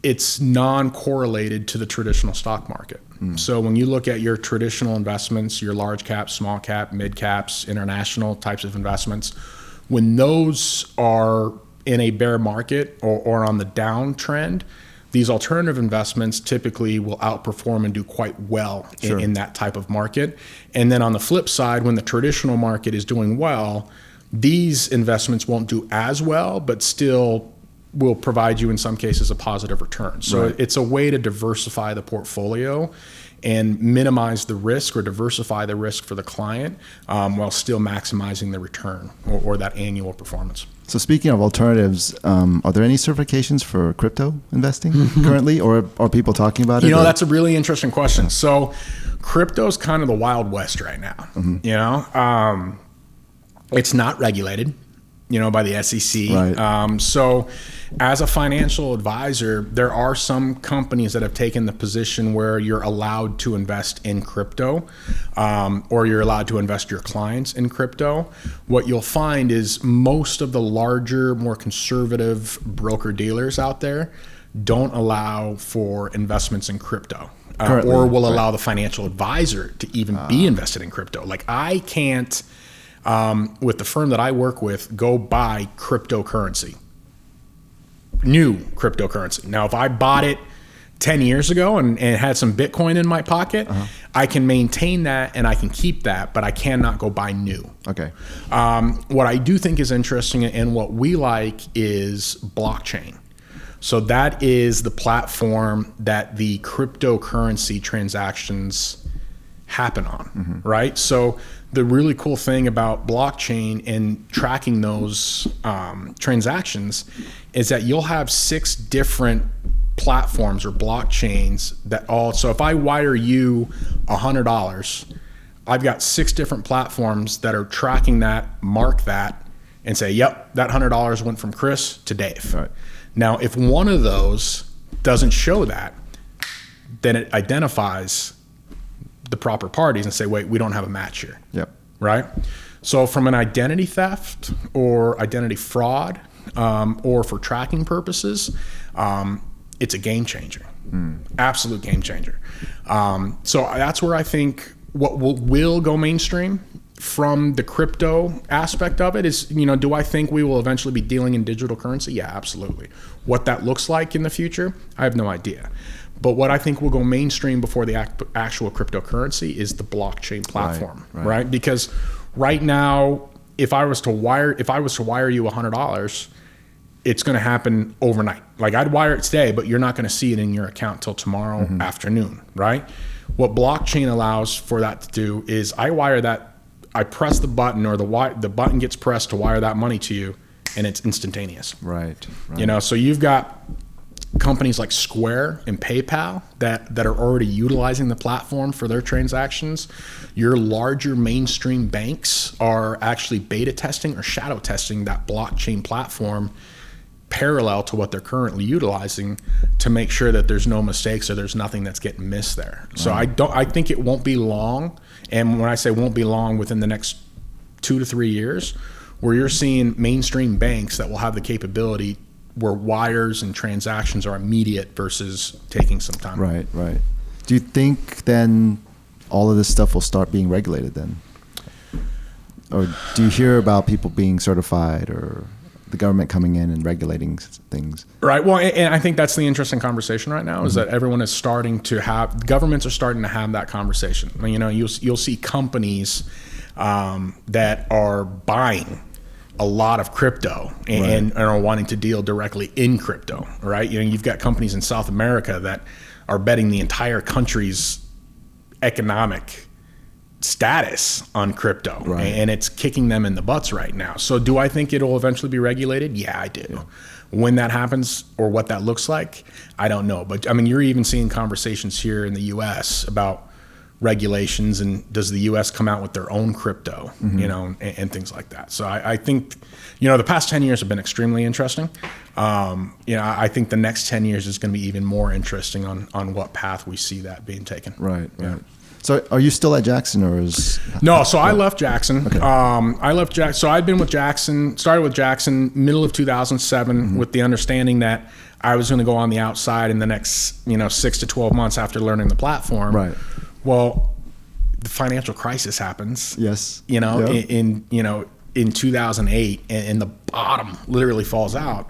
it's non-correlated to the traditional stock market. So when you look at your traditional investments, your large caps, small cap, mid caps, international types of investments, when those are in a bear market or on the downtrend, these alternative investments typically will outperform and do quite well in that type of market. And then on the flip side, when the traditional market is doing well, these investments won't do as well, but still will provide you in some cases a positive return. So It's a way to diversify the portfolio and minimize the risk or diversify the risk for the client while still maximizing the return or that annual performance. So speaking of alternatives, are there any certifications for crypto investing currently, or are people talking about it? That's a really interesting question. So crypto is kind of the Wild West right now. Mm-hmm. It's not regulated, by the SEC. Right. So as a financial advisor, there are some companies that have taken the position where you're allowed to invest in crypto, or you're allowed to invest your clients in crypto. What you'll find is most of the larger, more conservative broker dealers out there don't allow for investments in crypto, or will allow the financial advisor to even be invested in crypto. Like I can't, with the firm that I work with, go buy cryptocurrency. New cryptocurrency. Now, if I bought it 10 years ago and had some Bitcoin in my pocket, I can maintain that and I can keep that, but I cannot go buy new. Okay. What I do think is interesting and what we like is blockchain. So that is the platform that the cryptocurrency transactions happen on, right? So the really cool thing about blockchain and tracking those transactions is that you'll have 6 different platforms or blockchains that so if I wire you $100, I've got 6 different platforms that are tracking that, mark that, and say, yep, that $100 went from Chris to Dave. Right. Now, if one of those doesn't show that, then it identifies the proper parties and say, wait, we don't have a match here. Yep. Right? So from an identity theft or identity fraud, or for tracking purposes, it's a game changer. Absolute game changer. So that's where I think what will go mainstream from the crypto aspect of it is, do I think we will eventually be dealing in digital currency? Yeah, absolutely. What that looks like in the future, I have no idea. But what I think will go mainstream before the actual cryptocurrency is the blockchain platform, right? Because right now, if I was to wire you $100, it's going to happen overnight. Like I'd wire it today, but you're not going to see it in your account till tomorrow afternoon, right? What blockchain allows for that to do is I wire that, I press the button, or the button gets pressed to wire that money to you, and it's instantaneous. Right. So you've got companies like Square and PayPal that are already utilizing the platform for their transactions. Your larger mainstream banks are actually beta testing or shadow testing that blockchain platform parallel to what they're currently utilizing to make sure that there's no mistakes or there's nothing that's getting missed there. So I think it won't be long. And when I say won't be long, within the next 2 to 3 years, where you're seeing mainstream banks that will have the capability where wires and transactions are immediate versus taking some time. Right. Do you think then all of this stuff will start being regulated then? Or do you hear about people being certified or the government coming in and regulating things. Right. Well, and I think that's the interesting conversation right now is that everyone is starting to governments are starting to have that conversation. You know, you'll see companies that are buying a lot of crypto and are wanting to deal directly in crypto, right? You know, you've got companies in South America that are betting the entire country's economic status on crypto, and it's kicking them in the butts right now. So do I think it'll eventually be regulated? Yeah, I do. When that happens or what that looks like, I don't know. But I mean, you're even seeing conversations here in the US about regulations and does the US come out with their own crypto, you know, and things like that. So I think, you know, the past 10 years have been extremely interesting. You know, I think the next 10 years is going to be even more interesting on what path we see that being taken. Right. So are you still at Jackson or is... No, so I left Jackson. Okay. So I'd been with Jackson, started with Jackson middle of 2007 with the understanding that I was going to go on the outside in the next, you know, 6 to 12 months after learning the platform. Right. Well, the financial crisis happens. Yes. You know, in 2008 and the bottom literally falls out.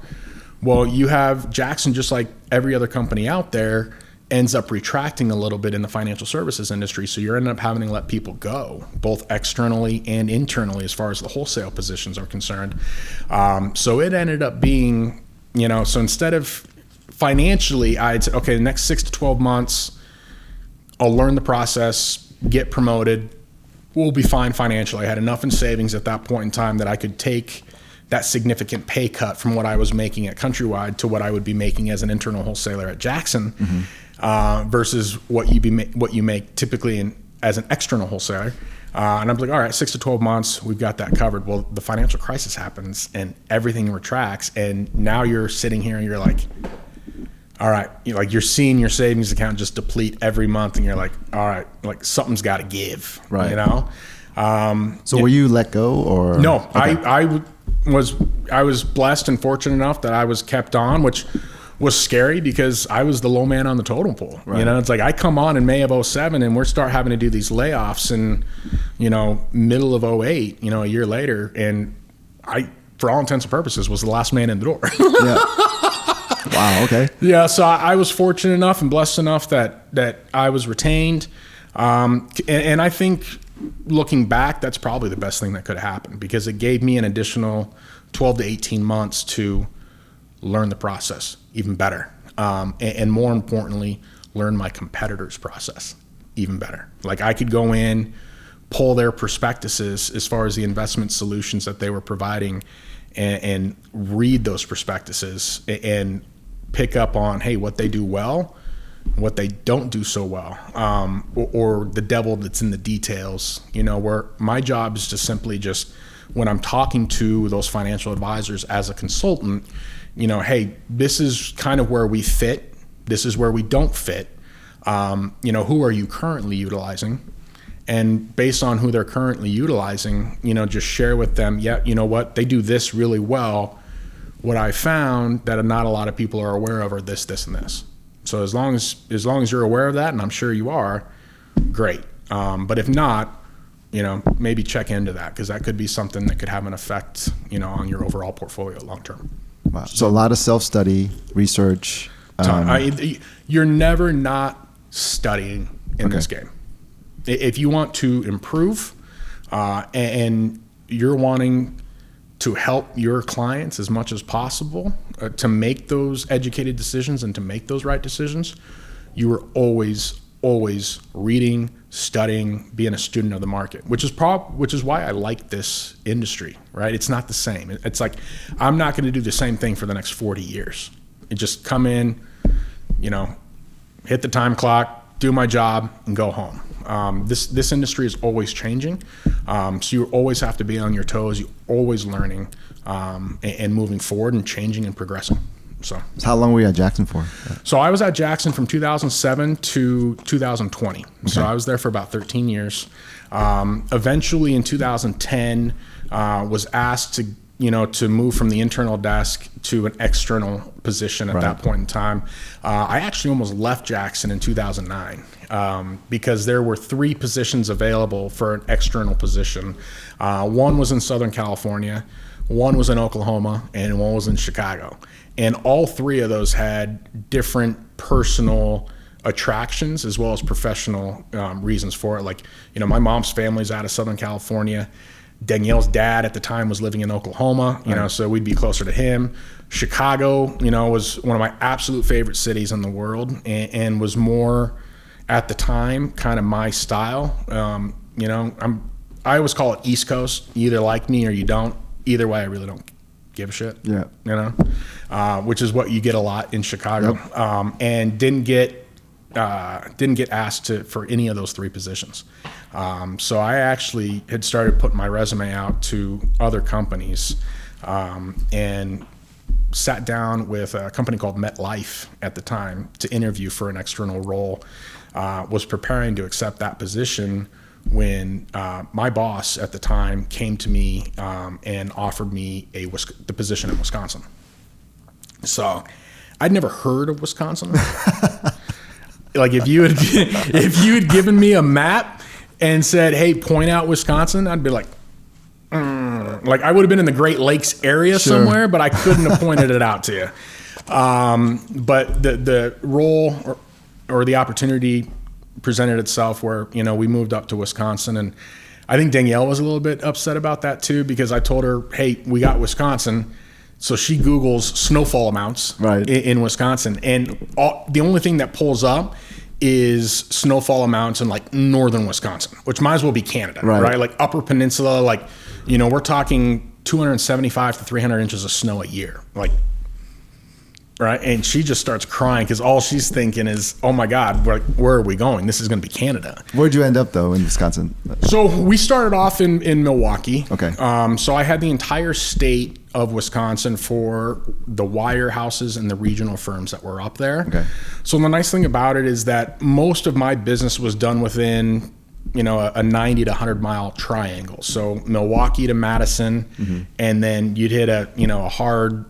Well, you have Jackson, just like every other company out there, ends up retracting a little bit in the financial services industry. So you're ending up having to let people go, both externally and internally, as far as the wholesale positions are concerned. So it ended up being, you know, so instead of financially, I'd say, okay, the next 6 to 12 months, I'll learn the process, get promoted, we'll be fine financially. I had enough in savings at that point in time that I could take that significant pay cut from what I was making at Countrywide to what I would be making as an internal wholesaler at Jackson. Versus what you make typically as an external wholesaler. And I'm like, all right, 6 to 12 months, we've got that covered. Well, the financial crisis happens and everything retracts. And now you're sitting here and you're like, all right, you're seeing your savings account just deplete every month. And you're like, all right, like something's got to give, right? You know? So were you let go or? No, okay. I was blessed and fortunate enough that I was kept on, which was scary because I was the low man on the totem pole. Right. You know, it's like I come on in May of 2007 and we're start having to do these layoffs in, you know, middle of 2008, you know, a year later. And I, for all intents and purposes, was the last man in the door. Yeah. Wow. Okay. Yeah. So I was fortunate enough and blessed enough that I was retained. And I think looking back, that's probably the best thing that could happen because it gave me an additional 12 to 18 months to learn the process even better. And more importantly, learn my competitors' process even better. Like I could go in, pull their prospectuses as far as the investment solutions that they were providing and read those prospectuses and pick up on, hey, what they do well, what they don't do so well, or the devil that's in the details, you know, where my job is to simply just, when I'm talking to those financial advisors as a consultant, you know, hey, this is kind of where we fit. This is where we don't fit. You know, who are you currently utilizing? And based on who they're currently utilizing, you know, just share with them, yeah, you know what, they do this really well. What I found that not a lot of people are aware of are this, this, and this. So as long as you're aware of that, and I'm sure you are, great. But if not, you know, maybe check into that because that could be something that could have an effect, you know, on your overall portfolio long term. Wow. So a lot of self-study, research. You're never not studying in this game. If you want to improve and you're wanting to help your clients as much as possible to make those educated decisions and to make those right decisions, you are always reading, studying, being a student of the market, which is why I like this industry, right? It's not the same. It's like, I'm not going to do the same thing for the next 40 years. It just come in, you know, hit the time clock, do my job and go home. This industry is always changing. So you always have to be on your toes. You're always learning, and moving forward and changing and progressing. So how long were you at Jackson for? So I was at Jackson from 2007 to 2020. Okay. So I was there for about 13 years. Eventually in 2010, was asked to move from the internal desk to an external position at that point in time. I actually almost left Jackson in 2009 because there were 3 positions available for an external position. One was in Southern California. one was in Oklahoma, and one was in Chicago. And all three of those had different personal attractions as well as professional reasons for it. Like, my mom's family's out of Southern California. Danielle's dad at the time was living in Oklahoma, so we'd be closer to him. Chicago, was one of my absolute favorite cities in the world, and was more at the time kind of my style. I always call it East Coast. You either like me or you don't. Either way, I really don't give a shit. Yeah. Which is what you get a lot in Chicago. Yep. And didn't get asked for any of those three positions. So I actually had started putting my resume out to other companies, and sat down with a company called MetLife at the time to interview for an external role. Was preparing to accept that position when my boss at the time came to me and offered me the position in Wisconsin. So I'd never heard of Wisconsin. Like if you had given me a map and said, "Hey, point out Wisconsin," I'd be like, like I would have been in the Great Lakes area somewhere, but I couldn't have pointed it out to you. But the role or the opportunity presented itself where, we moved up to Wisconsin, and I think Danielle was a little bit upset about that too, because I told her, "Hey, we got Wisconsin." So she Googles snowfall amounts in Wisconsin, and the only thing that pulls up is snowfall amounts in like northern Wisconsin, which might as well be Canada, right? Like Upper Peninsula, like, we're talking 275 to 300 inches of snow a year, like, right? And she just starts crying because all she's thinking is, "Oh my God, where are we going? This is going to be Canada." Where'd you end up though in Wisconsin? So we started off in Milwaukee. Okay. So I had the entire state of Wisconsin for the wirehouses and the regional firms that were up there. Okay. So the nice thing about it is that most of my business was done within, a 90 to 100 mile triangle. So Milwaukee to Madison, and then you'd hit a hard,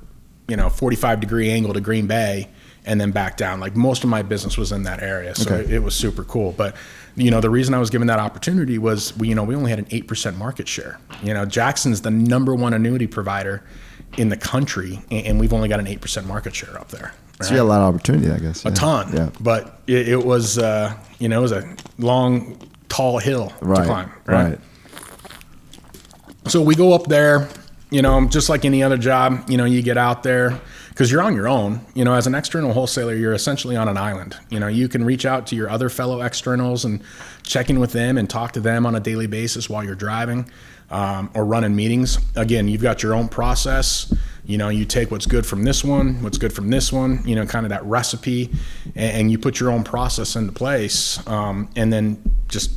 45-degree angle to Green Bay, and then back down. Like most of my business was in that area. So it was super cool. But, the reason I was given that opportunity was, we only had an 8% market share. Jackson's the number one annuity provider in the country, and we've only got an 8% market share up there. Right? So you had a lot of opportunity, I guess. A ton. Yeah. But it was, it was a long, tall hill to climb. Right. So we go up there, just like any other job, you get out there because you're on your own. As an external wholesaler, you're essentially on an island. You can reach out to your other fellow externals and check in with them and talk to them on a daily basis while you're driving or running meetings. Again, you've got your own process. You take what's good from this one, what's good from this one, kind of that recipe, and you put your own process into place, and then just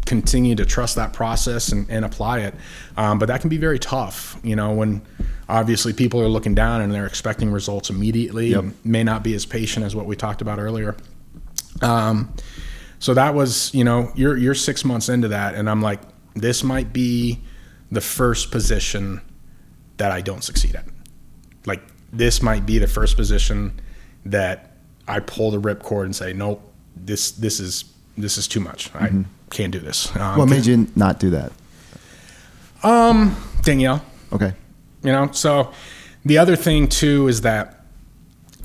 continue to trust that process and apply it. But that can be very tough, when obviously people are looking down and they're expecting results immediately and may not be as patient as what we talked about earlier. So that was, you're 6 months into that, and I'm like, this might be the first position that I don't succeed at. Like, this might be the first position that I pull the ripcord and say, nope, this is too much. I can't do this. What made you not do that? Danielle. Okay. So the other thing too is that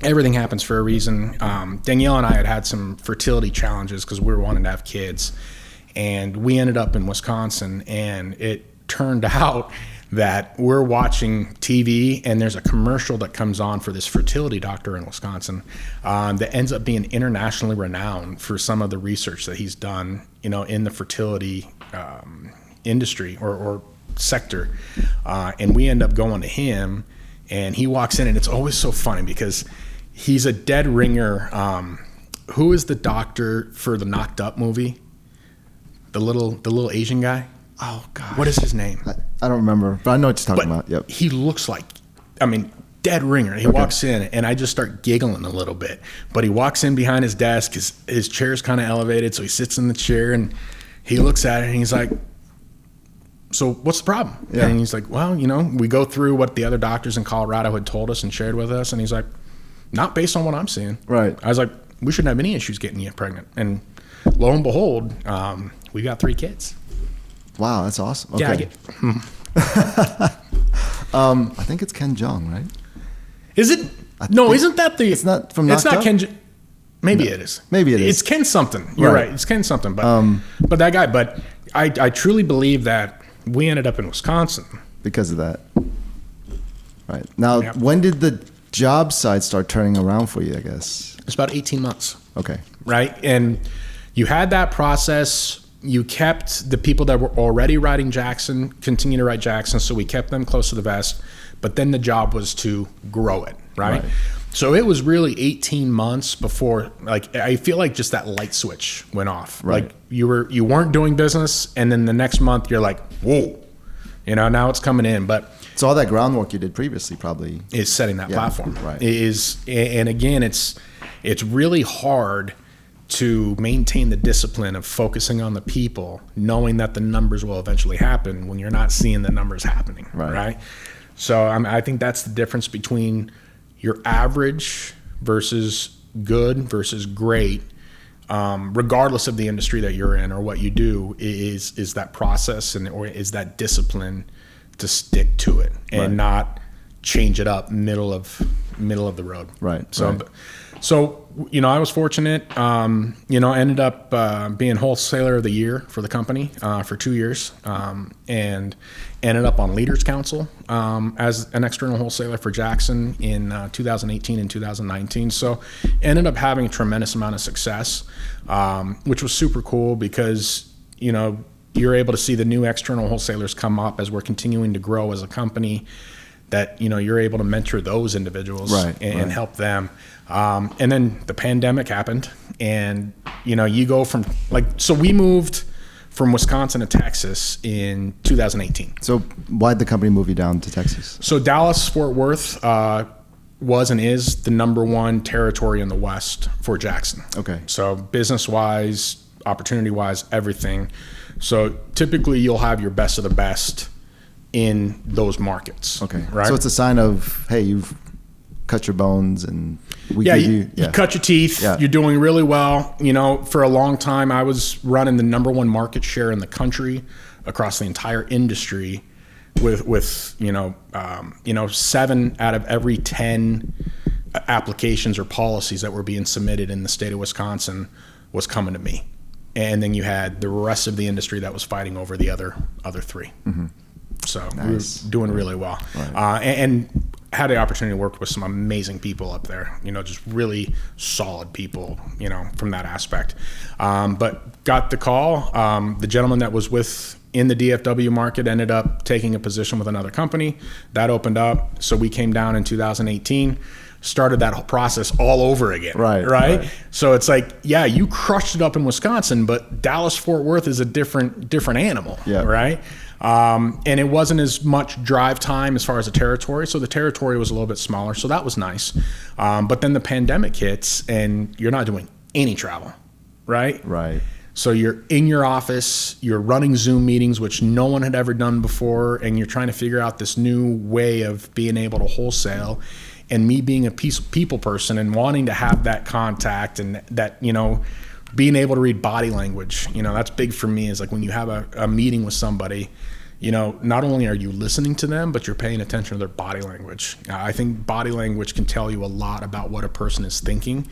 everything happens for a reason. Danielle and I had some fertility challenges because we were wanting to have kids, and we ended up in Wisconsin, and it turned out that we're watching TV and there's a commercial that comes on for this fertility doctor in Wisconsin that ends up being internationally renowned for some of the research that he's done, in the fertility industry or sector. And we end up going to him, and he walks in, and it's always so funny because he's a dead ringer. Who is the doctor for the Knocked Up movie? The little Asian guy? Oh God! What is his name? I don't remember, but I know what you're talking about. Yep. He looks like, dead ringer. He walks in, and I just start giggling a little bit. But he walks in behind his desk. His chair's kind of elevated, so he sits in the chair, and he looks at it, and he's like, "So what's the problem?" Yeah. And he's like, "Well, we go through what the other doctors in Colorado had told us and shared with us." And he's like, "Not based on what I'm seeing." Right. I was like, "We shouldn't have any issues getting you pregnant." And lo and behold, we got 3 kids. Wow, that's awesome. Okay. Yeah, I think it's Ken Jeong, right? Is it? No, isn't that the? It's not from. It's Knocked not Up? Ken. Maybe it is. Maybe it is. It's Ken something. You're right. It's Ken something. But that guy. But I truly believe that we ended up in Wisconsin because of that. Right. Now, when did the job side start turning around for you, I guess? It's about 18 months. Okay. Right? And you had that process. You kept the people that were already writing Jackson, continue to write Jackson, so we kept them close to the vest. But then the job was to grow it, right? So it was really 18 months before, like, I feel like just that light switch went off. Right. Like you weren't doing business, and then the next month you're like, whoa, now it's coming in. But so all that groundwork you did previously probably is setting that platform. Right. And again, it's really hard to maintain the discipline of focusing on the people, knowing that the numbers will eventually happen when you're not seeing the numbers happening. Right. So I think that's the difference between your average versus good versus great, regardless of the industry that you're in or what you do, is that process or is that discipline to stick to it and not change it up middle of the road. Right. So I was fortunate. Ended up being wholesaler of the year for the company for 2 years, and ended up on Leaders Council as an external wholesaler for Jackson in 2018 and 2019. So ended up having a tremendous amount of success, which was super cool because you're able to see the new external wholesalers come up as we're continuing to grow as a company. That you're able to mentor those individuals and help them. And then the pandemic happened, and you go from so we moved from Wisconsin to Texas in 2018. So why'd the company move you down to Texas? So Dallas Fort Worth was and is the number one territory in the West for Jackson. Okay. So business wise, opportunity wise, everything. So typically you'll have your best of the best in those markets. Okay. Right. So it's a sign of, hey, you've cut your bones and you cut your teeth. Yeah. You're doing really well. For a long time, I was running the number one market share in the country across the entire industry with 7 out of every 10 applications or policies that were being submitted in the state of Wisconsin was coming to me. And then you had the rest of the industry that was fighting over the other 3. Mm-hmm. So nice. We were doing really well. Right. And had the opportunity to work with some amazing people up there, just really solid people, from that aspect. But got the call. The gentleman that was in the DFW market ended up taking a position with another company. That opened up. So we came down in 2018, started that whole process all over again. Right. So it's like, you crushed it up in Wisconsin, but Dallas Fort Worth is a different animal. Yeah. Right. And it wasn't as much drive time as far as the territory. So the territory was a little bit smaller. So that was nice. But then the pandemic hits and you're not doing any travel. Right. So you're in your office, you're running Zoom meetings, which no one had ever done before. And you're trying to figure out this new way of being able to wholesale. And me being a people person and wanting to have that contact and that, being able to read body language, that's big for me. Is like when you have a meeting with somebody, not only are you listening to them, but you're paying attention to their body language. I think body language can tell you a lot about what a person is thinking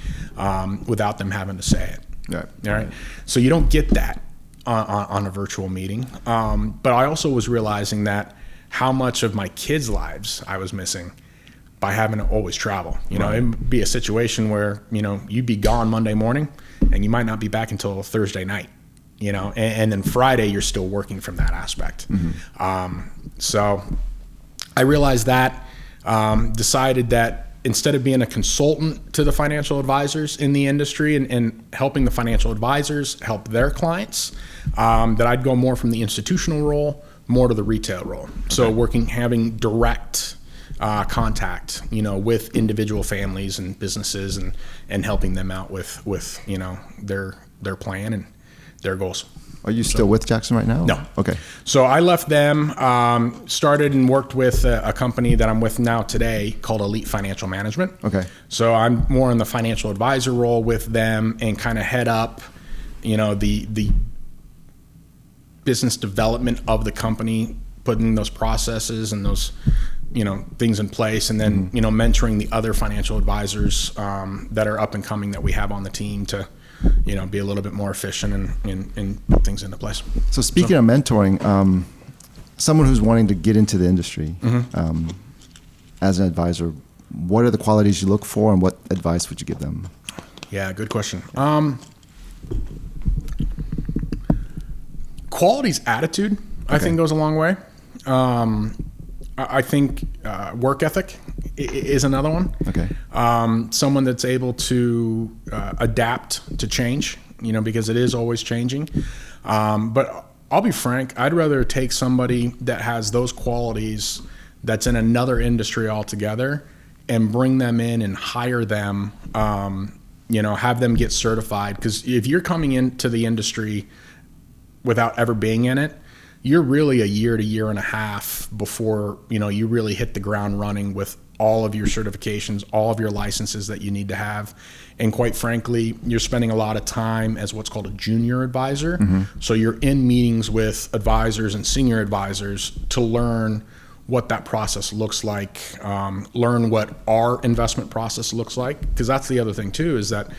without them having to say it. Yeah. All right. So you don't get that on a virtual meeting. But I also was realizing that how much of my kids' lives I was missing by having to always travel. It'd be a situation where, you'd be gone Monday morning and you might not be back until Thursday night, and then Friday you're still working from that aspect. Mm-hmm. So I realized that, decided that instead of being a consultant to the financial advisors in the industry and helping the financial advisors help their clients, that I'd go more from the institutional role, more to the retail role. Okay. So having direct contact, with individual families and businesses and helping them out with their plan and their goals. Are you still with Jackson right now? No. Okay. So I left them, started and worked with a company that I'm with now today called Elite Financial Management. Okay. So I'm more in the financial advisor role with them and kind of head up, the business development of the company putting those processes and those, things in place, and then, mentoring the other financial advisors that are up and coming that we have on the team to, be a little bit more efficient and put things into place. So speaking of mentoring, someone who's wanting to get into the industry, as an advisor, what are the qualities you look for, and what advice would you give them? Yeah, good question. Quality's attitude, I think, goes a long way. I think work ethic is another one. Okay. Someone that's able to adapt to change, because it is always changing. But I'll be frank, I'd rather take somebody that has those qualities that's in another industry altogether and bring them in and hire them, have them get certified. Because if you're coming into the industry without ever being in it, you're really a year to year and a half before, you really hit the ground running with all of your certifications, all of your licenses that you need to have. And quite frankly, you're spending a lot of time as what's called a junior advisor. So you're in meetings with advisors and senior advisors to learn what that process looks like, learn what our investment process looks like. Because that's the other thing too, is that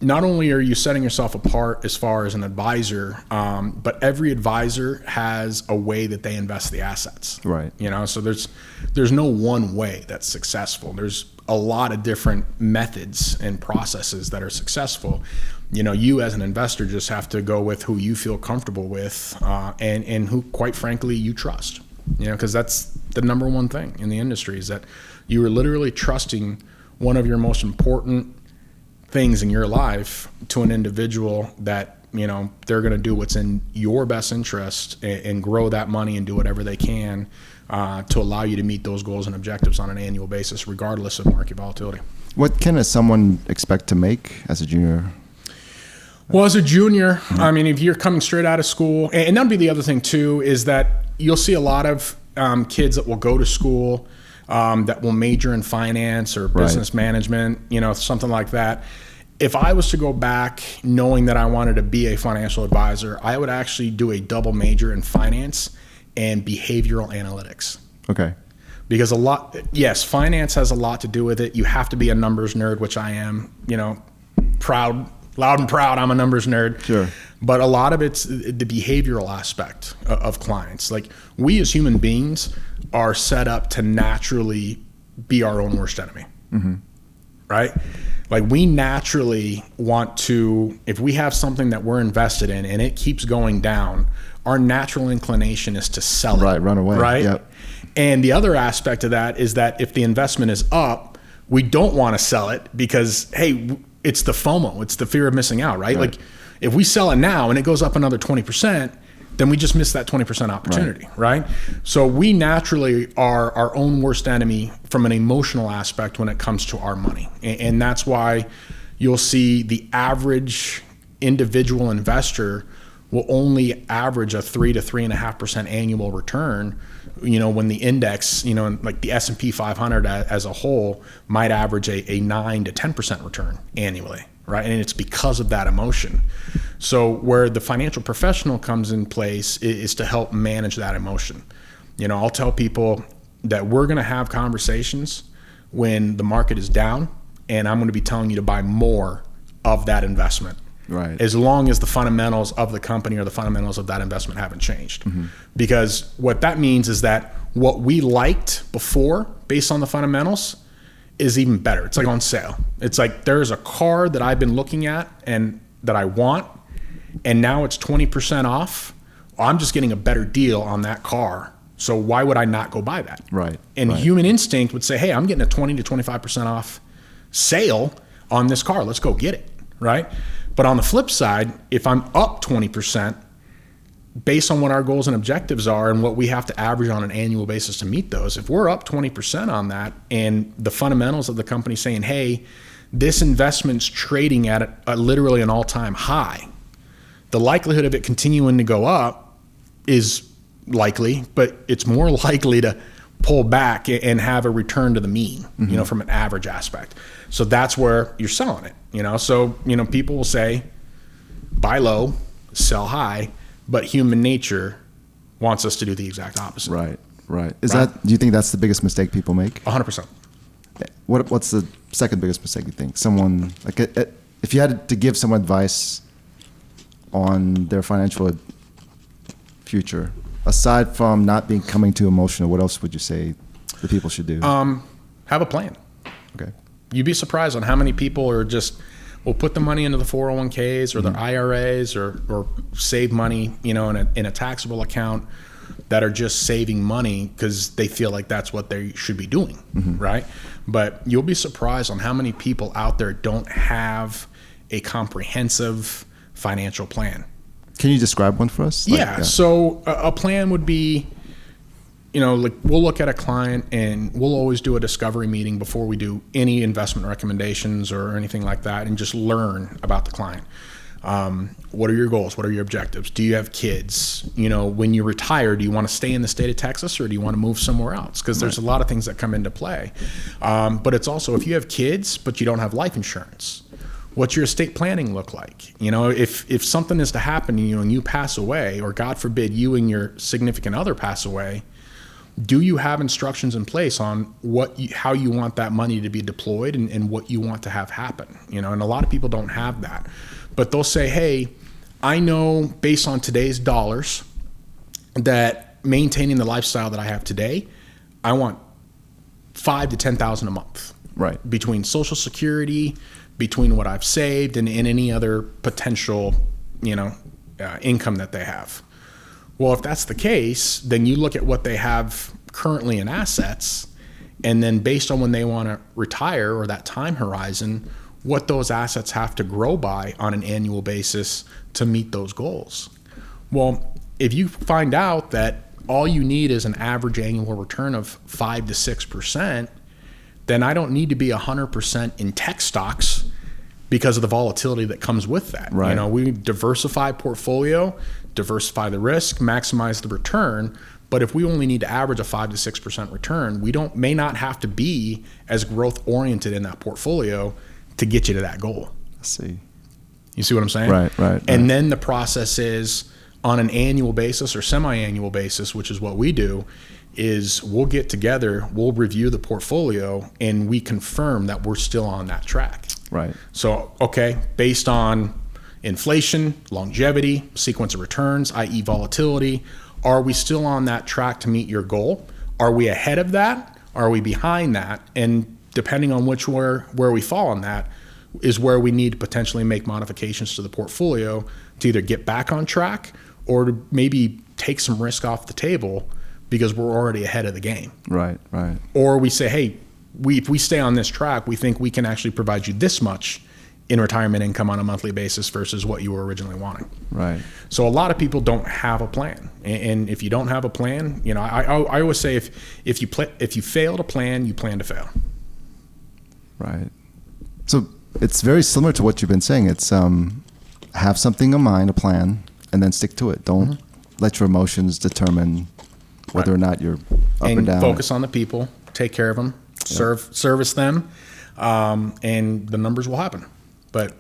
not only are you setting yourself apart as far as an advisor, but every advisor has a way that they invest the assets. Right. So there's no one way that's successful. There's a lot of different methods and processes that are successful. You as an investor just have to go with who you feel comfortable with, and who, quite frankly, you trust. Because that's the number one thing in the industry, is that you are literally trusting one of your most important things in your life to an individual that, they're going to do what's in your best interest and grow that money and do whatever they can to allow you to meet those goals and objectives on an annual basis, regardless of market volatility. What can someone expect to make as a junior? Well, as a junior, if you're coming straight out of school, and that'd be the other thing too, is that you'll see a lot of kids that will go to school that will major in finance or business management, something like that. If I was to go back knowing that I wanted to be a financial advisor, I would actually do a double major in finance and behavioral analytics. Okay. Because finance has a lot to do with it. You have to be a numbers nerd, which I am, loud and proud, I'm a numbers nerd. Sure. But a lot of it's the behavioral aspect of clients. Like, we as human beings are set up to naturally be our own worst enemy. Right? Like, we naturally want to, if we have something that we're invested in and it keeps going down, our natural inclination is to sell it. Right, run away. Right? Yep. And the other aspect of that is that if the investment is up, we don't want to sell it because, hey, it's the FOMO. It's the fear of missing out, right? Like, if we sell it now and it goes up another 20%, then we just missed that 20% opportunity, right? So we naturally are our own worst enemy from an emotional aspect when it comes to our money. And that's why you'll see the average individual investor will only average a 3 to 3.5% annual return, when the index, like the S&P 500 as a whole might average a 9 to 10% return annually, right? And it's because of that emotion. So where the financial professional comes in place is to help manage that emotion. I'll tell people that we're going to have conversations when the market is down, and I'm going to be telling you to buy more of that investment. Right. As long as the fundamentals of the company or the fundamentals of that investment haven't changed. Because what that means is that what we liked before based on the fundamentals is even better. It's like on sale. It's like there's a car that I've been looking at and that I want, and now it's 20% off. I'm just getting a better deal on that car. So why would I not go buy that? Right. And human instinct would say, hey, I'm getting a 20 to 25% off sale on this car. Let's go get it, right? But on the flip side, if I'm up 20%, based on what our goals and objectives are and what we have to average on an annual basis to meet those, if we're up 20% on that and the fundamentals of the company saying, hey, this investment's trading at literally an all-time high, the likelihood of it continuing to go up is likely, but it's more likely to pull back and have a return to the mean, from an average aspect. So that's where you're selling it, So, people will say, buy low, sell high, but human nature wants us to do the exact opposite. Right. Do you think that's the biggest mistake people make? 100%. What's the second biggest mistake you think? Someone, like, if you had to give someone advice on their financial future, aside from not becoming too emotional, what else would you say the people should do? Have a plan. Okay. You'd be surprised on how many people are just will put the money into the 401ks or their IRAs or save money, in a taxable account that are just saving money because they feel like that's what they should be doing, right? But you'll be surprised on how many people out there don't have a comprehensive financial plan. Can you describe one for us? Yeah. So a plan would be, like we'll look at a client and we'll always do a discovery meeting before we do any investment recommendations or anything like that, and just learn about the client. What are your goals? What are your objectives? Do you have kids? When you retire, do you want to stay in the state of Texas or do you want to move somewhere else? Because there's a lot of things that come into play. But it's also, if you have kids but you don't have life insurance, what's your estate planning look like? If something is to happen to you and you pass away, or God forbid you and your significant other pass away, do you have instructions in place on how you want that money to be deployed and what you want to have happen? And a lot of people don't have that. But they'll say, hey, I know based on today's dollars that maintaining the lifestyle that I have today, I want $5,000 to $10,000 a month. Right. Between Social Security, between what I've saved and any other potential, income that they have. Well, if that's the case, then you look at what they have currently in assets, and then based on when they want to retire or that time horizon, what those assets have to grow by on an annual basis to meet those goals. Well, if you find out that all you need is an average annual return of 5 to 6%, then I don't need to be 100% in tech stocks because of the volatility that comes with that. Right. We diversify portfolio, diversify the risk, maximize the return. But if we only need to average a 5 to 6% return, we may not have to be as growth oriented in that portfolio to get you to that goal. I see. You see what I'm saying? Right. And then the process is on an annual basis or semi-annual basis, which is what we do, is we'll get together, we'll review the portfolio, and we confirm that we're still on that track. Right. So, okay, based on inflation, longevity, sequence of returns, i.e. volatility, are we still on that track to meet your goal? Are we ahead of that? Are we behind that? And depending on where we fall on that is where we need to potentially make modifications to the portfolio to either get back on track or to maybe take some risk off the table because we're already ahead of the game. Right. Or we say, hey, if we stay on this track, we think we can actually provide you this much in retirement income on a monthly basis versus what you were originally wanting. Right. So a lot of people don't have a plan, and if you don't have a plan, I always say if you fail to plan, you plan to fail. Right. So it's very similar to what you've been saying. It's have something in mind, a plan, and then stick to it. Don't let your emotions determine whether or not you're up or down. Focus on the people, take care of them, service them, and the numbers will happen. But,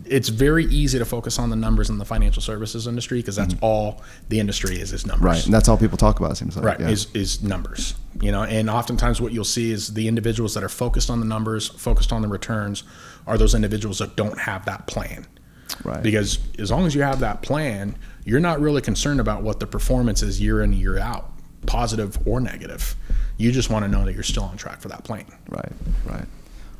it's very easy to focus on the numbers in the financial services industry because that's all the industry is numbers. Right, and that's all people talk about, it seems like. Right, is numbers. And oftentimes what you'll see is the individuals that are focused on the numbers, focused on the returns, are those individuals that don't have that plan. Right. Because as long as you have that plan, you're not really concerned about what the performance is year in, year out, positive or negative. You just want to know that you're still on track for that plan. Right.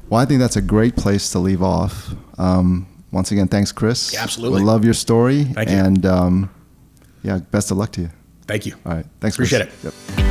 Well, I think that's a great place to leave off. Once again, thanks, Chris. Yeah, absolutely. We love your story. Thank you. And best of luck to you. Thank you. All right. Thanks, Appreciate Chris. it. Yep.